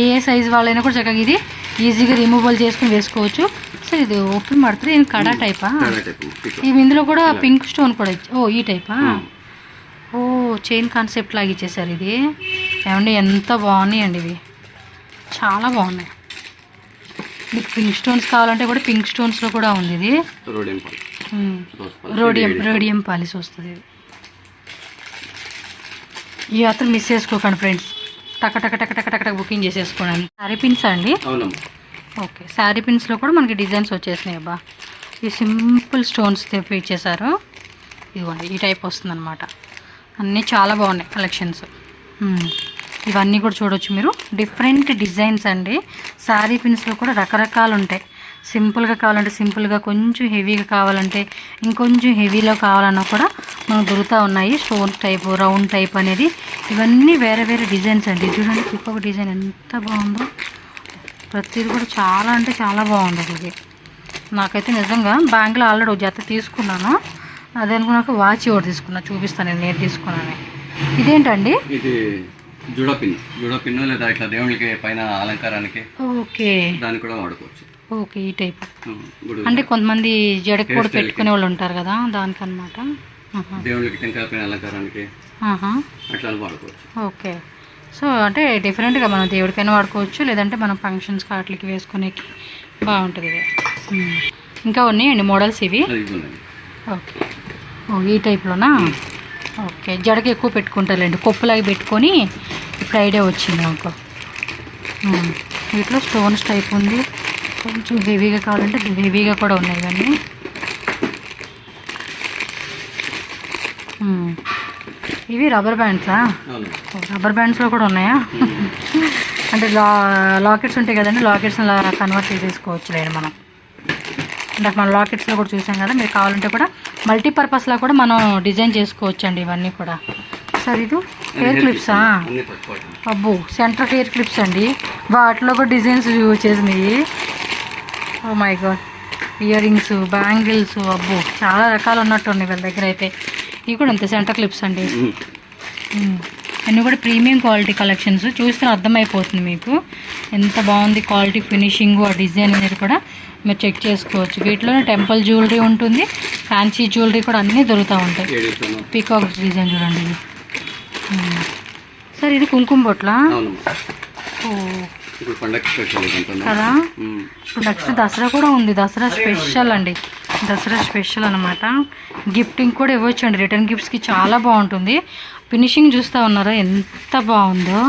ఏ సైజ్ వాళ్ళైనా కూడా చక్కగా ఇది ఈజీగా రిమూవల్ చేసుకుని వేసుకోవచ్చు. సో ఇది ఓపెన్ ಮಾಡ್ತಾರೆ ಏನು కడా టైపా? కడా టైప్. ఇవి ఇందులో కూడా పింక్ స్టోన్ కూడా ఓ ఈ టైపా? ఓ చైన్ కాన్సెప్ట్ లాగా ఇచ్చేసారు. ఇది ఏమండి ఎంత బాగున్నాయండి ఇవి, చాలా బాగున్నాయి. మీకు పింక్ స్టోన్స్ కావాలంటే కూడా పింక్ స్టోన్స్లో కూడా ఉంది. ఇది రోడియం పాలిస్ వస్తుంది. ఈ అతను మిస్ చేసుకోకండి ఫ్రెండ్స్, టక టక టక టక టక బుకింగ్ చేసేసుకోండి. శారీ పిన్స్ అండి. ఓకే, శారీ పిన్స్లో కూడా మనకి డిజైన్స్ వచ్చేసినాయి. అబ్బా ఈ సింపుల్ స్టోన్స్ తెప్పి ఇచ్చేసారు. ఇదిగోండి ఈ టైప్ వస్తుంది అనమాట. అన్నీ చాలా బాగున్నాయి కలెక్షన్స్. ఇవన్నీ కూడా చూడవచ్చు మీరు, డిఫరెంట్ డిజైన్స్ అండి. శారీ పిన్స్లో కూడా రకరకాలు ఉంటాయి. సింపుల్గా కావాలంటే సింపుల్గా, కొంచెం హెవీగా కావాలంటే ఇంకొంచెం హెవీలో కావాలన్నా కూడా మనకు దొరుకుతూ ఉన్నాయి. స్టోన్ టైప్, రౌండ్ టైప్ అనేది, ఇవన్నీ వేరే వేరే డిజైన్స్ అండి. చూడండి ఒక్కొక్క డిజైన్ ఎంత బాగుందో, ప్రతిది కూడా చాలా అంటే చాలా బాగుంది. ఇది నాకైతే నిజంగా బ్యాంక్లో ఆల్రెడీ ఒక జత తీసుకున్నాను. అదే అనుకున్నాక వాచ్ ఒకటి తీసుకున్నా, చూపిస్తాను నేను తీసుకున్నాను. ఇదేంటండి? ఇది జుడా పిన్ లేదా ఇట్లా దేవుళ్ళకి పైన అలంకారానికి ఓకే దాన్ని కూడా వాడుకోవచ్చు. ఓకే ఈ టైప్ అంటే కొంతమంది జడకు కూడా పెట్టుకునే వాళ్ళు ఉంటారు కదా, దానికన్నమాట. దేవుళ్ళకి టెంకాయ పైన అలంకారానికి అట్లా వాడుకోవచ్చు. ఓకే, సో అంటే డిఫరెంట్గా మనం దేవుడికైనా వాడుకోవచ్చు, లేదంటే మనం ఫంక్షన్స్ వాటికి వేసుకునేకి బాగుంటుంది ఇది. ఇంకా ఉన్నాయండి మోడల్స్ ఇవి. ఓకే, ఓ ఈ టైప్లోనా? ఓకే, జడకి ఎక్కువ పెట్టుకుంటారులేండి, కొప్పులాగా పెట్టుకొని. ఇప్పుడు ఐడియా వచ్చింది నాకు. వీటిలో స్టోన్స్ టైప్ ఉంది, కొంచెం హెవీగా కావాలంటే హెవీగా కూడా ఉన్నాయి ఇవన్నీ. ఇవి రబ్బర్ బ్యాండ్సా? రబ్బర్ బ్యాండ్స్లో కూడా ఉన్నాయా? అంటే లాకెట్స్ ఉంటాయి కదండి, లాకెట్స్ అలా కన్వర్ట్ చేసేసుకోవచ్చు లేండి మనం. ఇందాక మనం లాకెట్స్లో కూడా చూసాం కదా, మీరు కావాలంటే కూడా మల్టీపర్పస్లో కూడా మనం డిజైన్ చేసుకోవచ్చు అండి ఇవన్నీ కూడా. సార్ ఇది హెయిర్ క్లిప్సా? అబ్బో సెంటర్ హెయిర్ క్లిప్స్ అండి, వాటిలో కూడా డిజైన్స్ చేసినాయి. Oh my god, ear rings, bangles, అబ్బో చాలా రకాలు ఉన్నట్టు ఉన్నాయి వీళ్ళ దగ్గర అయితే. ఇవి కూడా అంతే సెంటర్ క్లిప్స్ అండి. అన్నీ కూడా ప్రీమియం క్వాలిటీ కలెక్షన్స్, చూస్తే అర్థమైపోతుంది మీకు ఎంత బాగుంది క్వాలిటీ, ఫినిషింగ్, ఆ డిజైన్ అనేది కూడా మీరు చెక్ చేసుకోవచ్చు. వీటిలోనే టెంపుల్ జ్యువెలరీ ఉంటుంది, ఫ్యాన్సీ జ్యువెలరీ కూడా అన్నీ దొరుకుతూ ఉంటాయి. పీకాక్ డిజైన్ చూడండి ఇది. సార్ ఇది కుంకుమ బొట్లా? ఓ కదా, ఇప్పుడు నెక్స్ట్ దసరా కూడా ఉంది. దసరా స్పెషల్ అండి, దసరా స్పెషల్ అనమాట. గిఫ్టింగ్ కూడా ఇవ్వచ్చు అండి, రిటర్న్ గిఫ్ట్స్కి చాలా బాగుంటుంది. ఫినిషింగ్ చూస్తూ ఉన్నారా ఎంత బాగుందో,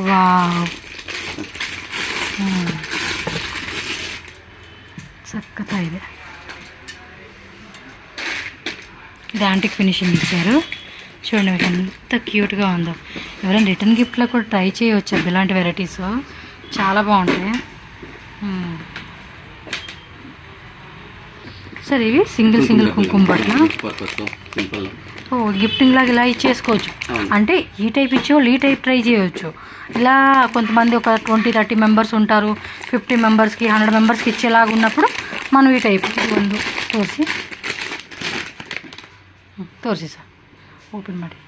వావ్ చక్కగా. ఇది యాంటిక్ ఫినిషింగ్ ఇచ్చారు చూడండి, మీకు ఎంత క్యూట్గా ఉందో. ఎవరైనా రిటర్న్ గిఫ్ట్లో కూడా ట్రై చేయవచ్చు ఇలాంటి వెరైటీస్, చాలా బాగుంటాయి. సార్ ఇవి సింగిల్ కుంకుమ బట్టలు. ఓ గిఫ్టింగ్ లాగా ఇలా ఇచ్చేసుకోవచ్చు. అంటే ఈ టైప్ ఇచ్చేవాళ్ళు ఈ టైప్ ట్రై చేయవచ్చు. ఇలా కొంతమంది ఒక 20-30 మెంబర్స్ ఉంటారు, 50 మెంబర్స్కి 100 మెంబర్స్కి ఇచ్చేలాగా ఉన్నప్పుడు మనం ఈ టైప్ ಒಂದು ತೋರಿಸಿ ಸರ್ ಓಪನ್ ಮಾಡಿ.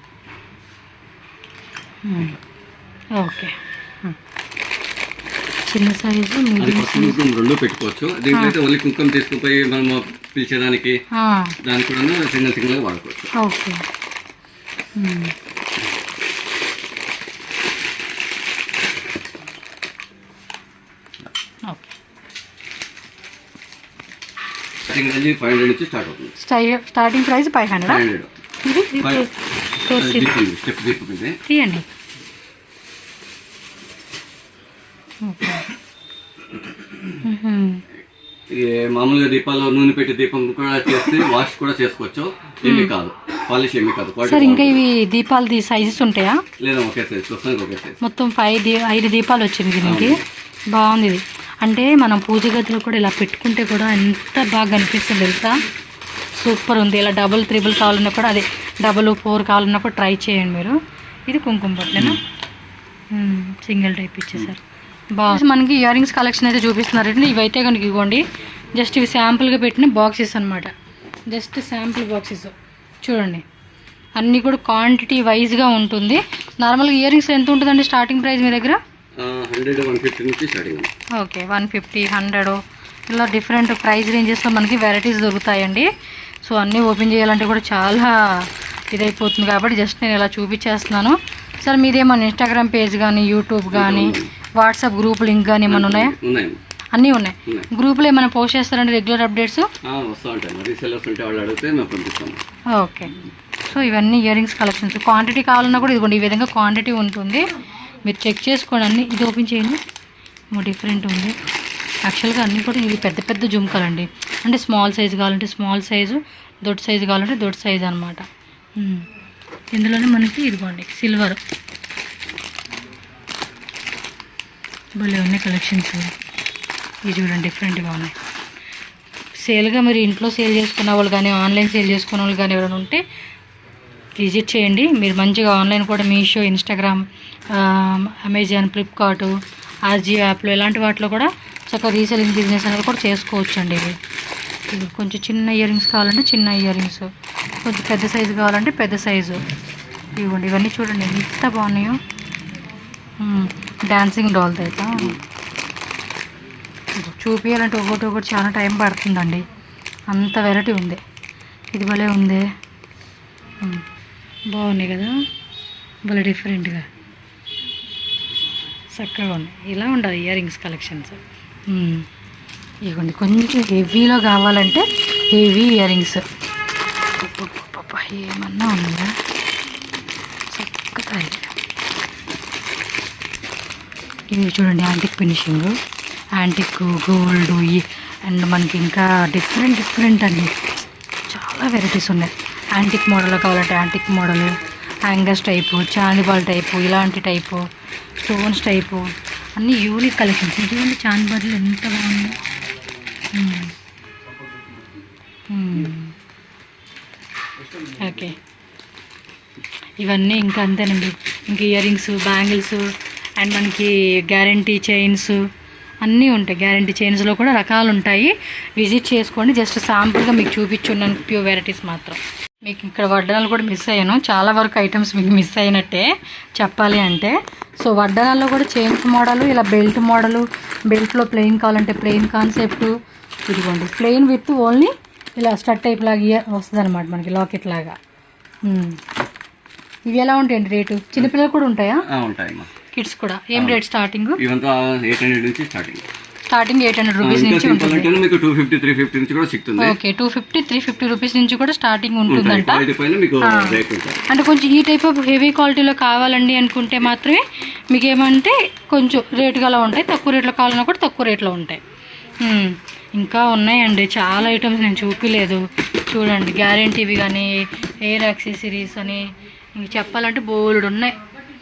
ఓకే, చిన్న సైజు రెండు పెట్టుకోవచ్చు. దీంట్లో ఓన్లీ కుంకుమ తీసుకుపోయి మనం పిలిచేదానికి దానికి కూడా సింగిల్ వాడుకోవచ్చు. ఓకే, $500 నుంచి స్టార్ట్ అవుతుంది. Starting price 500. తీయండి. మామూలుగా దీపాల్లో నూనె పెట్టి దీపం కూడా చేస్తే వాష్ కూడా చేసుకోవచ్చు. ఏమీ కాదు, పాలిష్ ఏమీ కాదు. సార్ ఇంకా ఇవి దీపాలది సైజెస్ ఉంటాయా? లేదా ఒకే సైజ్, ఒకే సైజ్. మొత్తం 5 దీపాలు వచ్చింది దీనికి. బాగుంది ఇది. అంటే మనం పూజ గదిలో కూడా ఇలా పెట్టుకుంటే కూడా ఎంత బాగా కనిపిస్తుంది తెలుసా, సూపర్ ఉంది. ఇలా డబుల్ 3 కావాలన్నా కూడా, అదే 4 కావాలన్నా కూడా ట్రై చేయండి మీరు. ఇది కుంకుమ బొట్లేనా, సింగిల్ టైప్ ఇచ్చేసారు. బాగా మనకి ఇయర్ రింగ్స్ కలెక్షన్ అయితే చూపిస్తున్నారండి. ఇవైతే కనుక ఇవ్వండి, జస్ట్ ఇవి శాంపుల్గా పెట్టిన బాక్సెస్ అనమాట, జస్ట్ శాంపుల్ బాక్సెస్ చూడండి. అన్నీ కూడా క్వాంటిటీ వైజ్గా ఉంటుంది. నార్మల్గా ఇయర్ రింగ్స్ ఎంత ఉంటుందండి స్టార్టింగ్ ప్రైస్ మీ దగ్గర? 100, 150 నుంచి స్టార్టింగ్. ఓకే, 150, 100 ఇలా డిఫరెంట్ ప్రైస్ రేంజెస్లో మనకి వెరైటీస్ దొరుకుతాయండి. సో అన్నీ ఓపెన్ చేయాలంటే కూడా చాలా ఇదైపోతుంది కాబట్టి జస్ట్ నేను ఇలా చూపించేస్తున్నాను. సార్ మీదేమన్నా ఇన్స్టాగ్రామ్ పేజ్ కానీ, యూట్యూబ్ కానీ, వాట్సాప్ గ్రూప్ లింక్ కానీ ఏమైనా ఉన్నాయా? అన్నీ ఉన్నాయి. గ్రూప్లో ఏమైనా పోస్ట్ చేస్తారండి రెగ్యులర్ అప్డేట్స్? వస్తూ ఉంటాయి. రీసెల్లర్స్ ఉంటే వాళ్ళు అడిగితే మేము పంపిస్తాము. ఓకే, సో ఇవన్నీ ఇయర్ రింగ్స్ కలెక్షన్స్. క్వాంటిటీ కావాలన్నా కూడా ఇదిగోండి ఈ విధంగా క్వాంటిటీ ఉంటుంది, మీరు చెక్ చేసుకోండి. అన్నీ ఇది ఓపెన్ చేయండి, డిఫరెంట్ ఉంది. యాక్చువల్గా అన్నీ కూడా ఇవి పెద్ద పెద్ద జుంకలండి. అంటే స్మాల్ సైజు కావాలంటే స్మాల్ సైజు, దొడ్డు సైజు కావాలంటే దొడ్డు సైజు అనమాట. ఇందులోనే మనకి ఇదిగోండి సిల్వర్ భలే ఉన్నాయి కలెక్షన్స్. ఇవి చూడండి డిఫరెంట్గా ఉన్నాయి. సేల్గా మీరు ఇంట్లో సేల్ చేసుకున్న వాళ్ళు కానీ, ఆన్లైన్ సేల్ చేసుకున్న వాళ్ళు కానీ ఎవరైనా ఉంటే విజిట్ చేయండి. మీరు మంచిగా ఆన్లైన్ కూడా Meesho, Instagram, Amazon, Flipkart, RJio యాప్లో ఇలాంటి వాటిలో కూడా చక్కగా రీసెలింగ్ బిజినెస్ అనేది కూడా చేసుకోవచ్చు అండి. ఇది కొంచెం చిన్న ఇయర్ రింగ్స్ కావాలంటే చిన్న ఇయర్ రింగ్స్, కొంచెం పెద్ద సైజు కావాలంటే పెద్ద సైజు. ఇవ్వండి ఇవన్నీ చూడండి ఎంత బాగున్నాయో. డాన్సింగ్ డాల్తో అయితే చూపించాలంటే ఒకటి చాలా టైం పడుతుందండి, అంత వెరైటీ ఉంది. ఇది భలే ఉంది, బాగున్నాయి కదా, భలే డిఫరెంట్గా చక్కగా ఉన్నాయి. ఇలా ఉండాలి ఇయర్ రింగ్స్ కలెక్షన్స్. ఇవ్వండి కొంచెం హెవీలో కావాలంటే హెవీ ఇయర్ రింగ్స్. ఏమన్నా ఉందా చక్కగా. ఇవి చూడండి antique finishing, antique gold, and మనకి ఇంకా డిఫరెంట్ అండి, చాలా వెరైటీస్ ఉన్నాయి. యాంటిక్ మోడల్లో కావాలంటే antique model, hangers type, chandbali type, ఇలాంటి టైపు, స్టోన్స్ టైపు, అన్నీ యూనిక్ కలెక్షన్స్. చూడండి చాందిబాల్ ఎంత బాగుంది. ఓకే, ఇవన్నీ ఇంకా అంతేనండి. ఇంక ఇయర్ రింగ్స్, బ్యాంగిల్స్, అండ్ మనకి గ్యారంటీ చైన్స్ అన్నీ ఉంటాయి. గ్యారంటీ చైన్స్లో కూడా రకాలు ఉంటాయి, విజిట్ చేసుకోండి. జస్ట్ శాంపుల్గా మీకు చూపించున్నాను ప్యూర్ వెరైటీస్ మాత్రం. మీకు ఇక్కడ వడ్డానాలు కూడా మిస్ అయ్యాను, చాలా వరకు ఐటమ్స్ మీకు మిస్ అయినట్టే చెప్పాలి అంటే. సో వడ్డానాల్లో కూడా చైన్స్ మోడలు, ఇలా బెల్ట్ మోడలు, బెల్ట్లో ప్లెయిన్ కావాలంటే ప్లెయిన్ కాన్సెప్ట్. ఇదిగోండి ప్లెయిన్ విత్ ఓన్లీ ఇలా స్టడ్ టైప్ లాగా వస్తుంది అనమాట మనకి, లాకెట్ లాగా. ఇవి ఎలా ఉంటాయండి రేటు? చిన్నపిల్లలు కూడా ఉంటాయా? ఉంటాయమ్మా. కిడ్స్ కూడా ఏం రేట్ స్టార్టింగ్? ఇవంతా 800 నుంచి స్టార్టింగ్ 800 రూపీస్ నుంచి ఉంటుంది. మీకు 250, 350 నుంచి కూడా సిక్తుంది. ఓకే, 250, 350 రూపీస్ నుంచి కూడా స్టార్టింగ్ ఉంటుందంట. అంటే కొంచెం ఈ టైప్ ఆఫ్ హెవీ క్వాలిటీలో కావాలండి అనుకుంటే మాత్రమే మీకు ఏమంటే కొంచెం రేటు గల ఉంటాయి, తక్కువ రేట్లో కావాలన్నా కూడా తక్కువ రేట్లో ఉంటాయి. ఇంకా ఉన్నాయండి చాలా ఐటమ్స్, నేను చూపించలేదు. చూడండి గ్యారంటీవి కానీ, ఎయిర్ యాక్సెసరీస్ అని, ఇంక చెప్పాలంటే బోల్డ్ ఉన్నాయి.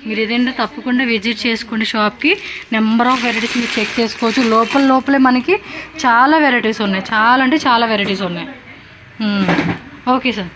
మీరు ఏదైనా తప్పకుండా విజిట్ చేసుకోండి షాప్కి. నెంబర్ ఆఫ్ వెరైటీస్ మీరు చెక్ చేసుకోవచ్చు. లోపలే మనకి చాలా వెరైటీస్ ఉన్నాయి, చాలా అంటే చాలా వెరైటీస్ ఉన్నాయి. Okay sir.